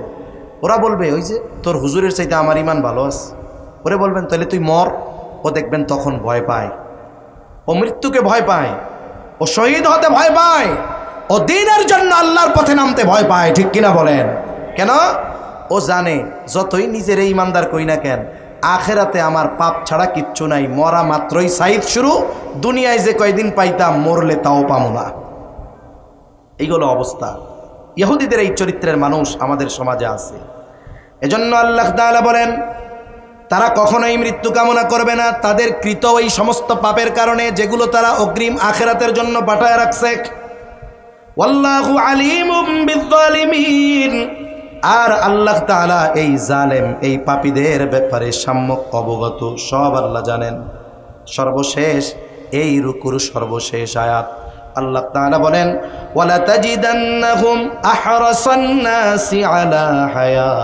[SPEAKER 1] ওরা বলবে ওই যে তোর হুজুরের চাইতে আমার ইমান ভালো আছে, ওরে বলবেন তাহলে তুই মর, ও দেখবেন তখন ভয় পায়, ও মৃত্যুকে ভয় পায়, ও শহীদ হতে ভয় পায়, ও দ্বীনের জন্য আল্লাহর পথে নামতে ভয় পায়। ঠিক কিনা বলেন? কেন? ও জানে যতই নিজের ইমানদার কই না কেন, আখেরাতে আমার পাপ ছাড়া কিচ্ছু নাই, মরা মাত্রই সাইদ শুরু, দুনিয়ায় যে কয়দিন পাইতাম মরলে তাও পামো না। এইগুলো অবস্থা। ইহুদিদের এই চরিত্রের মানুষ আমাদের সমাজে আছে। এজন্য আল্লাহ তাআলা বলেন তারা কখনোই মৃত্যু কামনা করবে না তাদের কৃত ওই সমস্ত পাপের কারণে, যেগুলো তারা অগ্রিম আখেরাতের জন্য পাঠায় রাখছে। ওয়াল্লাহু আলিমুম বিয-যালিমিন। আর আল্লাহ তাআলা এই জালেম, এই পাপীদের ব্যাপারে সম্যক অবগত, সব আল্লাহ জানেন। সর্বশেষ এই রুকুর সর্বশেষ আয়াত আল্লাহ তাআলা বলেন ওয়ালা তাজিদান্নাহুম আহরাসান নাসি আলা হায়া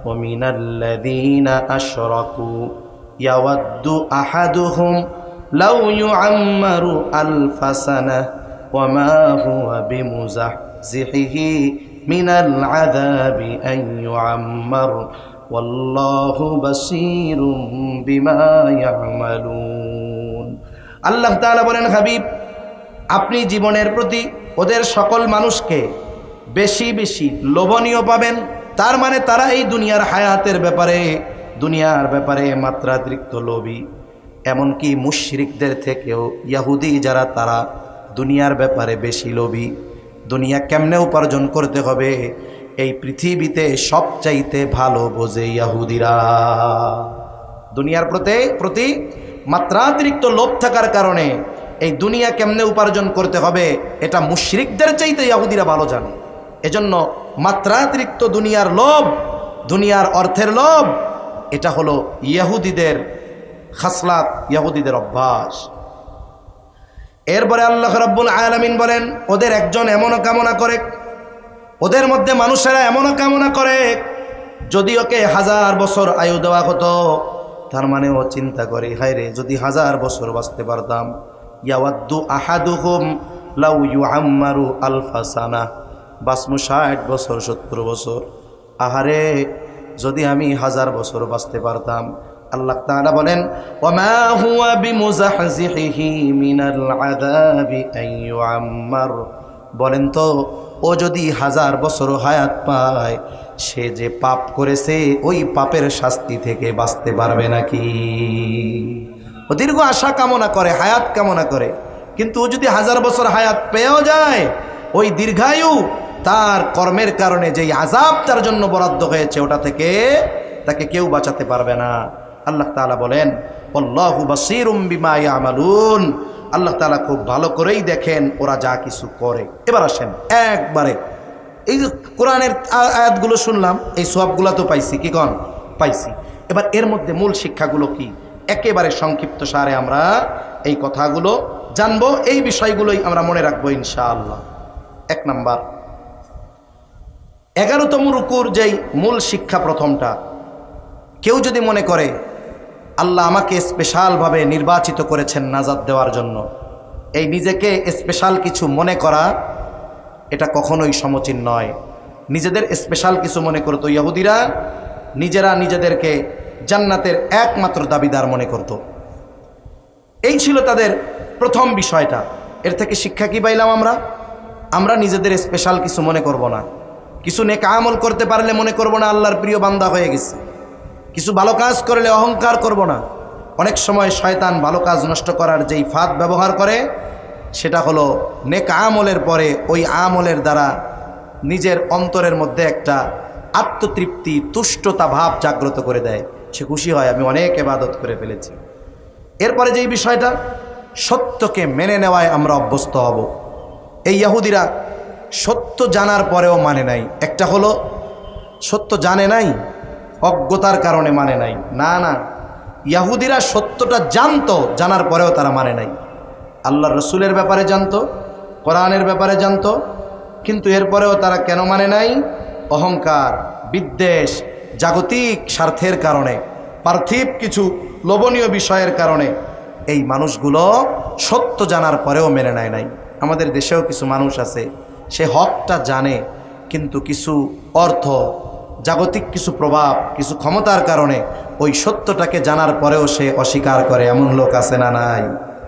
[SPEAKER 1] ওয়া মিনাল্লাযীনা আশরাকু ইয়াওয়াদ্দু আহাদুহুম লাউ ইউআম্মারু আলফা সানাহ ওয়া মা হুয়া বিমুযাহজিহি মিনাল আযাবি আন ইউআম্মার ওয়াল্লাহু বাসীরুম বিমা ইয়ামালুন। আল্লাহ তাআলা বলেন হাবিব আপনি জীবনের প্রতি ওদের সকল মানুষকে বেশি বেশি লোভনীয় পাবেন। তার মানে তারা এই দুনিয়ার হায়াতের ব্যাপারে, দুনিয়ার ব্যাপারে মাত্রাতিরিক্ত লোভী। এমনকি মুশরিকদের থেকেও ইহুদি যারা, তারা দুনিয়ার ব্যাপারে বেশি লোভী। দুনিয়া কেমনে উপার্জন করতে হবে এই পৃথিবীতে সবচাইতে ভালো বোঝে ইহুদিরা। দুনিয়ার প্রতি মাত্রাতিরিক্ত লোভ থাকার কারণে এই দুনিয়া কেমনে উপার্জন করতে হবে এটা মুশরিকদের চাইতে ইহুদিরা ভালো জানে। এজন্য মাত্রাতিরিক্ত দুনিয়ার লোভ, দুনিয়ার অর্থের লোভ, এটা হলো ইহুদিদের খাসলাত, ইহুদিদের অভ্যাস। এরপরে আল্লাহ রাব্বুল আলামিন বলেন ওদের একজন এমনও কামনা করে, ওদের মধ্যে মানুষেরা এমনও কামনা করে যদি ওকে 1000 বছর আয়ু দেওয়া হতো, তার মানে ও চিন্তা করে হায় রে যদি 1000 বছর বাঁচতে পারতাম। ইয়াওয়াদ্দু আহাদুহুম লাউ ইউআম্মারু আলফা সানাহ, বাঁচমু 60 বছর 70 বছর, আহারে যদি আমি 1000 বছর বাঁচতে পারতাম। আল্লাহ তাআলা বলেন ওয়ামা হুয়া বিমুযাহজিহি মিনাল আযাবি আন ইউআম্মার, বলেন তো ও যদি 1000 বছর হায়াত পায় সে যে পাপ করেছে ওই পাপের শাস্তি থেকে বাঁচতে পারবে নাকি? ও দীর্ঘ আশা কামনা করে, হায়াত কামনা করে, কিন্তু ও যদি 1000 বছর হায়াত পেয়েও যায় ওই দীর্ঘায়ু তার কর্মের কারণে যেই আযাব তার জন্য বরাদ্দ হয়েছে ওটা থেকে তাকে কেউ বাঁচাতে পারবে না। আল্লাহ তাআলা বলেন আল্লাহু বাসীরুম বিমা ইয়ামালুন, আল্লাহ তাআলা খুব ভালো করেই দেখেন ওরা যা কিছু করে। এবার আসেন একবারে এই যে কোরআনের আয়াতগুলো শুনলাম, এই সওয়াবগুলো তো পাইছি, কি কন পাইছি। এবার এর মধ্যে মূল শিক্ষাগুলো কি একেবারে সংক্ষিপ্ত সারে আমরা এই কথাগুলো জানবো, এই বিষয়গুলোই আমরা মনে রাখবো ইনশাআল্লাহ। 1 নাম্বার 11তম রুকুর যেই মূল শিক্ষা প্রথমটা, কেউ যদি মনে করে আল্লাহ আমাকে স্পেশালভাবে নির্বাচিত করেছেন নাজাত দেওয়ার জন্য, এই নিজেকে স্পেশাল কিছু মনে করা এটা কখনোই সমীচীন নয়। নিজেদের স্পেশাল কিছু মনে করতো ইহুদিরা, নিজেরা নিজেদেরকে জান্নাতের একমাত্র দাবিদার মনে করত। এই ছিল তাদের প্রথম বিষয়টা। এর থেকে শিক্ষা কি পাইলাম আমরা? আমরা নিজেদের স্পেশাল কিছু মনে করব না, কিছু নেক আমল করতে পারলে মনে করব না আল্লাহর প্রিয় বান্দা হয়ে গেছে, কিছু ভালো কাজ করলে অহংকার করব না। অনেক সময় শয়তান ভালো কাজ নষ্ট করার যেই ফাঁদ ব্যবহার করে সেটা হলো নেক আমলের পরে ওই আমলের দ্বারা নিজের অন্তরের মধ্যে একটা আত্মতৃপ্তি, তুষ্টতা ভাব জাগ্রত করে দেয়। সে খুশি হয়, আমি অনেক ইবাদত করে ফেলেছি। এরপরে যেই বিষয়টা, সত্যকে মেনে নেওয়ায় আমরা অভ্যস্ত হব। এই ইহুদিরা সত্য জানার পরেও মানে নাই। একটা হলো সত্য জানে নাই, অজ্ঞতার কারণে মানে নাই। না না, ইহুদিরা সত্যটা জানতো, জানার পরেও তারা মানে নাই। আল্লাহর রসুলের ব্যাপারে জানতো, কোরআনের ব্যাপারে জানতো, কিন্তু এরপরেও তারা কেন মানে নাই? অহংকার, বিদ্বেষ, জাগতিক স্বার্থের কারণে, পার্থিব কিছু লোভনীয় বিষয়ের কারণে এই মানুষগুলো সত্য জানার পরেও মেনে নেয় নাই। আমাদের দেশেও কিছু মানুষ আছে, সে হকটা জানে, কিন্তু কিছু অর্থ, জাগতিক কিছু প্রভাব, কিছু ক্ষমতার কারণে ওই সত্যটাকে জানার পরেও সে অস্বীকার করে। এমন লোক আছে না নাই?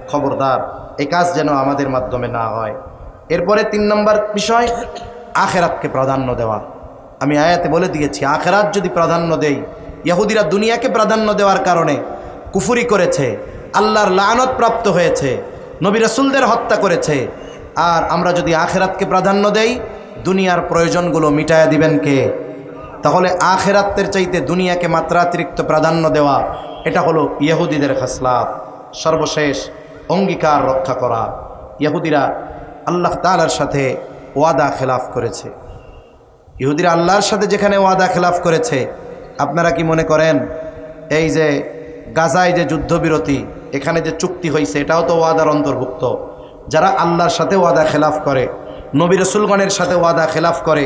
[SPEAKER 1] খবরদার, এই কাজ যেন আমাদের মাধ্যমে না হয়। এরপরে 3 নম্বর বিষয়, আখেরাতকে প্রাধান্য দেওয়া। আমি আয়াতে বলে দিয়েছি, আখেরাত যদি প্রাধান্য দেই, ইহুদিরা দুনিয়াকে প্রাধান্য দেওয়ার কারণে কুফরি করেছে, আল্লাহর লানত প্রাপ্ত হয়েছে, নবী রাসূলদের হত্যা করেছে। আর আমরা যদি আখেরাতকে প্রাধান্য দেই, দুনিয়ার প্রয়োজনগুলো মিটায়া দিবেন কে? তাহলে আখেরাতের চাইতে দুনিয়াকে মাত্রাতিরিক্ত প্রাধান্য দেওয়া, এটা হলো ইহুদিদের খাসলাত। সর্বশেষ, অঙ্গীকার রক্ষা করা। ইহুদিরা আল্লাহ তাআলার সাথে ওয়াদা খেলাফ করেছে। ইহুদিরা আল্লাহর সাথে যেখানে ওয়াদা খেলাফ করেছে, আপনারা কি মনে করেন এই যে গাজায় যে যুদ্ধবিরতি, এখানে যে চুক্তি হয়েছে, এটাও তো ওয়াদার অন্তর্ভুক্ত? যারা আল্লাহর সাথে ওয়াদা খেলাফ করে, নবী রাসূলগণের সাথে ওয়াদা খেলাফ করে,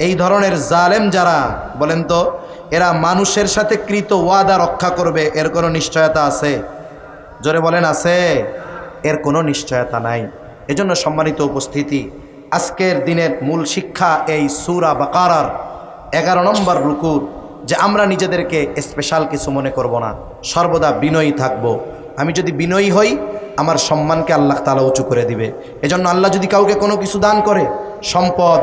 [SPEAKER 1] এই ধরনের জালেম যারা, বলেন তো এরা মানুষের সাথে কৃত ওয়াদা রক্ষা করবে, এর কোনো নিশ্চয়তা আছে? জোরে বলেন, আছে? এর কোনো নিশ্চয়তা নাই। এজন্য সম্মানিত উপস্থিতি, আজকের দিনের মূল শিক্ষা এই সূরা বাকারার 11 নম্বর রুকুর, যে আমরা নিজেদেরকে স্পেশাল কিছু মনে করব না, সর্বদা বিনয়ী থাকব। আমি যদি বিনয়ী হই, আমার সম্মানকে আল্লাহ তাআলা উঁচু করে দিবে। এজন্য আল্লাহ যদি কাউকে কোনো কিছু দান করে, সম্পদ,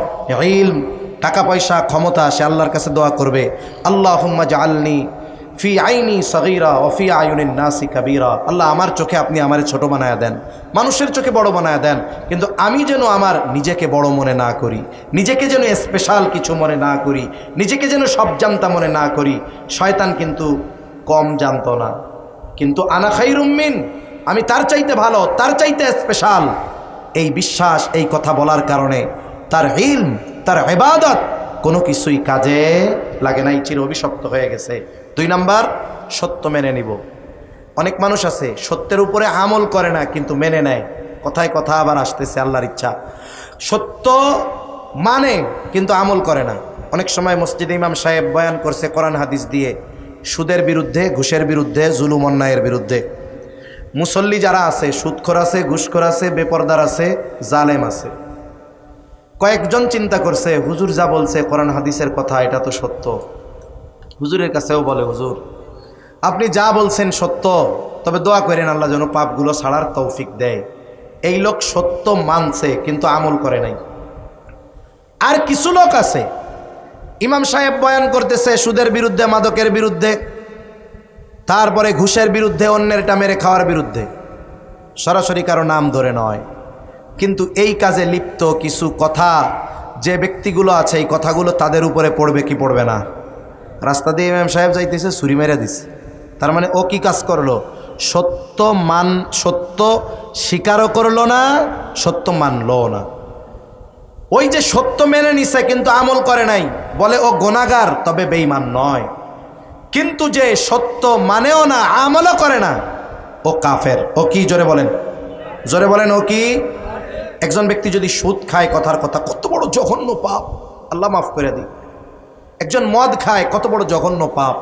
[SPEAKER 1] ইলম, টাকা পয়সা, ক্ষমতা, সে আল্লাহর কাছে দোয়া করবে, আল্লাহুম্মা জাআলনি ফি আইনি সগীরা ও ফি আয়ুনিন নাসি কাবীরা। আল্লাহ, আমার চোখে আপনি আমারে ছোট বানায়া দেন, মানুষের চোখে বড় বানায়া দেন, কিন্তু আমি যেন আমার নিজেকে বড় মনে না করি, নিজেকে যেন স্পেশাল কিছু মনে না করি, নিজেকে যেন সব জানতা মনে না করি। শয়তান কিন্তু কম জানতো না, কিন্তু আনা খায়রুম মিন, আমি তার চাইতে ভালো, তার চাইতে স্পেশাল, এই বিশ্বাস, এই কথা বলার কারণে তার ইলম, তার ইবাদত কোনো কিছুই কাজে লাগে নাই, চির অভিশপ্ত হয়ে গেছে। 2 নাম্বার, সত্য মেনে নিব। অনেক মানুষ আছে সত্যের উপরে আমল করে না, কিন্তু মেনে নেয়। কথায় কথা আবার আসতেছে আল্লাহর ইচ্ছা, সত্য মানে কিন্তু আমল করে না। অনেক সময় মসজিদে ইমাম সাহেব বয়ান করছে কোরআন হাদিস দিয়ে, সুদের বিরুদ্ধে, ঘুষের বিরুদ্ধে, জুলুম অন্যায়ের বিরুদ্ধে। মুসল্লি যারা আছে, সুদখোর আছে, ঘুষখোর আছে, বেপরদার আছে, জালেম আছে। কয়েকজন চিন্তা করছে, হুজুর যা বলছে কোরআন হাদিসের কথা, এটা তো সত্য। হুজুরের কাছেও বলে, হুজুর আপনি যা বলছেন সত্য, তবে দোয়া করেন আল্লাহ যেন পাপগুলো ছাড়ার তৌফিক দেয়। এই লোক সত্য মানছে, কিন্তু আমল করে নাই। আর কিছু লোক আছে, ইমাম সাহেব বয়ান করতেছে সুদের বিরুদ্ধে, মাদকের বিরুদ্ধে, তারপরে ঘুষের বিরুদ্ধে, অন্যেরটা মেরে খাওয়ার বিরুদ্ধে, সরাসরি কারো নাম ধরে নয়, কিন্তু এই কাজে লিপ্ত কিছু কথা যে ব্যক্তিগুলো আছে, এই কথাগুলো তাদের উপরে পড়বে কি পড়বে না? রাস্তা দিয়ে ইমাম সাহেব যাইতেছে, ছুরি মেরে দিছে, তার মানে ও কি কাজ করলো? সত্য স্বীকারও করলো না, সত্য মানলো না। ওই যে সত্য মেনে নিছে কিন্তু আমল করে নাই, বলে ও গুনাহগার, তবে বেঈমান নয়। কিন্তু যে সত্য মানেও না, আমলও করে না, ও কাফের। ও কি? জোরে বলেন, জোরে বলেন, ও কি? একজন ব্যক্তি যদি সুদ খায়, কথার কথা, কত বড় জঘন্য পাপ, আল্লাহ মাফ করে দিই। একজন মদ খায়, কত বড় জঘন্য পাপ,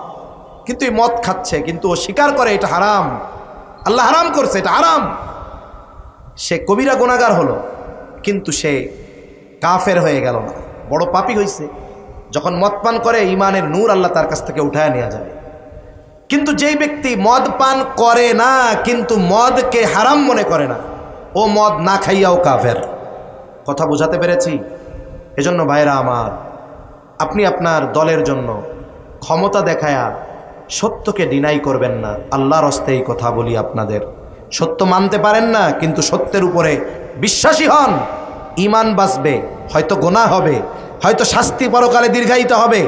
[SPEAKER 1] কিন্তু এই মদ খাচ্ছে, কিন্তু ও স্বীকার করে এটা হারাম, আল্লাহ হারাম করছে, এটা হারাম। সে কবিরা গুনাহগার হলো, কিন্তু সে কাফের হয়ে গেল না, বড় পাপী হয়েছে। যখন মদ পান করে, ইমানের নূর আল্লাহ তার কাছ থেকে উঠায় নেওয়া যাবে। কিন্তু যেই ব্যক্তি মদ পান করে না, কিন্তু মদকে হারাম মনে করে না, ও মদ না খাইয়াও কাফের। কথা বোঝাতে পেরেছি? এজন্য ভাইরা আমার, আপনি আপনার দলের জন্য ক্ষমতা দেখায়া সত্যকে ডিনাই করবেন না। আল্লাহর হস্তে এই কথা বলি আপনাদের, সত্য মানতে পারেন না, কিন্তু সত্যের উপরে বিশ্বাসী হন, ইমান বাঁচবে, হয়তো গুনাহ হবে, হয়তো শাস্তি পরকালে দীর্ঘায়িত হবে,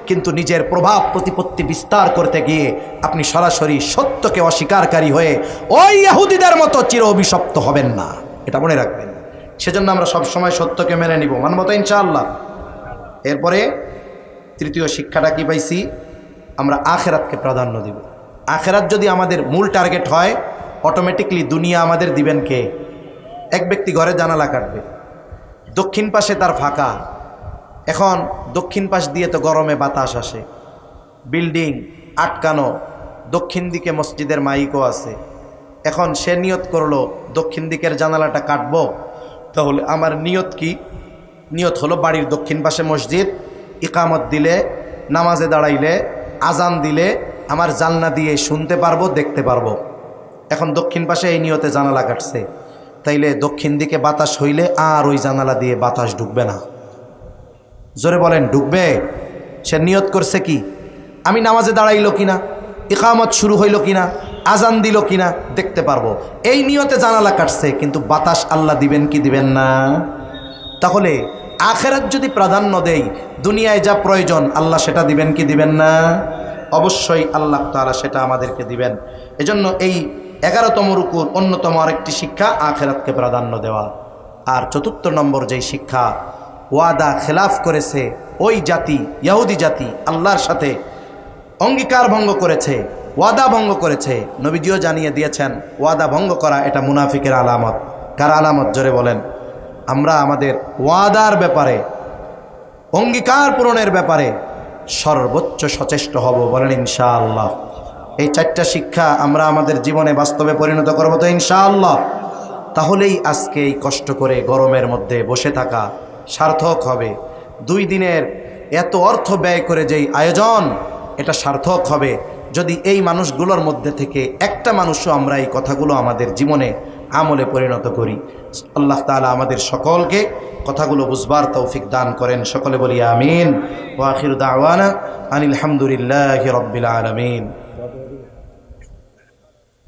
[SPEAKER 1] কিন্তু নিজের প্রভাব প্রতিপত্তি বিস্তার করতে গিয়ে আপনি সরাসরি সত্যকে অস্বীকারী হয়ে ওই ইহুদিদের মতো চির অভিশপ্ত হবেন না, এটা মনে রাখবেন। সেজন্য আমরা সবসময় সত্যকে মেনে নিব, মানব তো ইনশাআল্লাহ। এরপরে তৃতীয় শিক্ষাটা কি পাইছি? আমরা আখেরাতকে প্রাধান্য দিব। আখেরাত যদি আমাদের মূল টার্গেট হয়, অটোমেটিকলি দুনিয়া আমাদের দিবেন কে? এক ব্যক্তি ঘরে জানালা কাটবে, দক্ষিণ পাশে তার ফাঁকা, এখন দক্ষিণ পাশ দিয়ে তো গরমে বাতাস আসে, বিল্ডিং আটকানো, দক্ষিণ দিকে মসজিদের মাইকও আছে। এখন সে নিয়ত করলো দক্ষিণ দিকের জানালাটা কাটবো, তাহলে আমার নিয়ত কি? নিয়ত হলো বাড়ির দক্ষিণ পাশে মসজিদ, ইকামত দিলে, নামাজে দাঁড়াইলে, আজান দিলে আমার জানলা দিয়ে শুনতে পারবো, দেখতে পারবো। এখন দক্ষিণ পাশে এই নিয়তে জানালা কাটছে, তাইলে দক্ষিণ দিকে বাতাস হইলে আর ওই জানালা দিয়ে বাতাস ঢুকবে না। জোরে বলেন, ঢুকবে? সে নিয়ত করছে কি? আমি নামাজে দাঁড়াইলো কিনা, ইকামত শুরু হইল কিনা, আজান দিল কিনা দেখতে পারবো, এই নিয়তে জানালা কাটছে, কিন্তু বাতাস আল্লাহ দিবেন কি দিবেন না? তাহলে আখেরাত যদি প্রাধান্য দেই, দুনিয়ায় যা প্রয়োজন আল্লাহ সেটা দিবেন কি দিবেন না? অবশ্যই আল্লাহ তাআলা সেটা আমাদেরকে দিবেন। এজন্য এই 11তম রুকুর অন্যতম আরেকটি শিক্ষা আখেরাতকে প্রাধান্য দেওয়া। আর 4 নম্বর যেই শিক্ষা, ওয়াদা খেলাফ করেছে ওই জাতি, ইহুদি জাতি, আল্লাহর সাথে অঙ্গীকার ভঙ্গ করেছে, ওয়াদা ভঙ্গ করেছে। নবীজিও জানিয়ে দিয়েছেন ওয়াদা ভঙ্গ করা এটা মুনাফিকের আলামত। কার আলামত? জোরে বলেন। আমরা আমাদের ওয়াদার ব্যাপারে, অঙ্গীকার পূরণের ব্যাপারে সর্বোচ্চ সচেষ্ট হব, বলেন ইনশাআল্লাহ। এই 4টা শিক্ষা আমরা আমাদের জীবনে বাস্তবে পরিণত করব তো ইনশাআল্লাহ। তাহলেই আজকে এই কষ্ট করে গরমের মধ্যে বসে থাকা সার্থক হবে। 2 দিনের এত অর্থ ব্যয় করে যেই আয়োজন, এটা সার্থক হবে যদি এই মানুষগুলোর মধ্যে থেকে একটা মানুষও আমরা এই কথাগুলো আমাদের জীবনে আমলে পরিণত করি। আল্লাহ তাআলা আমাদের সকলকে কথাগুলো বুঝবার তৌফিক দান করেন। সকলে বলি আমিন। ওয়া আখিরু দাওয়ানা আনিল হামদুলিল্লাহি রাব্বিল আলামিন।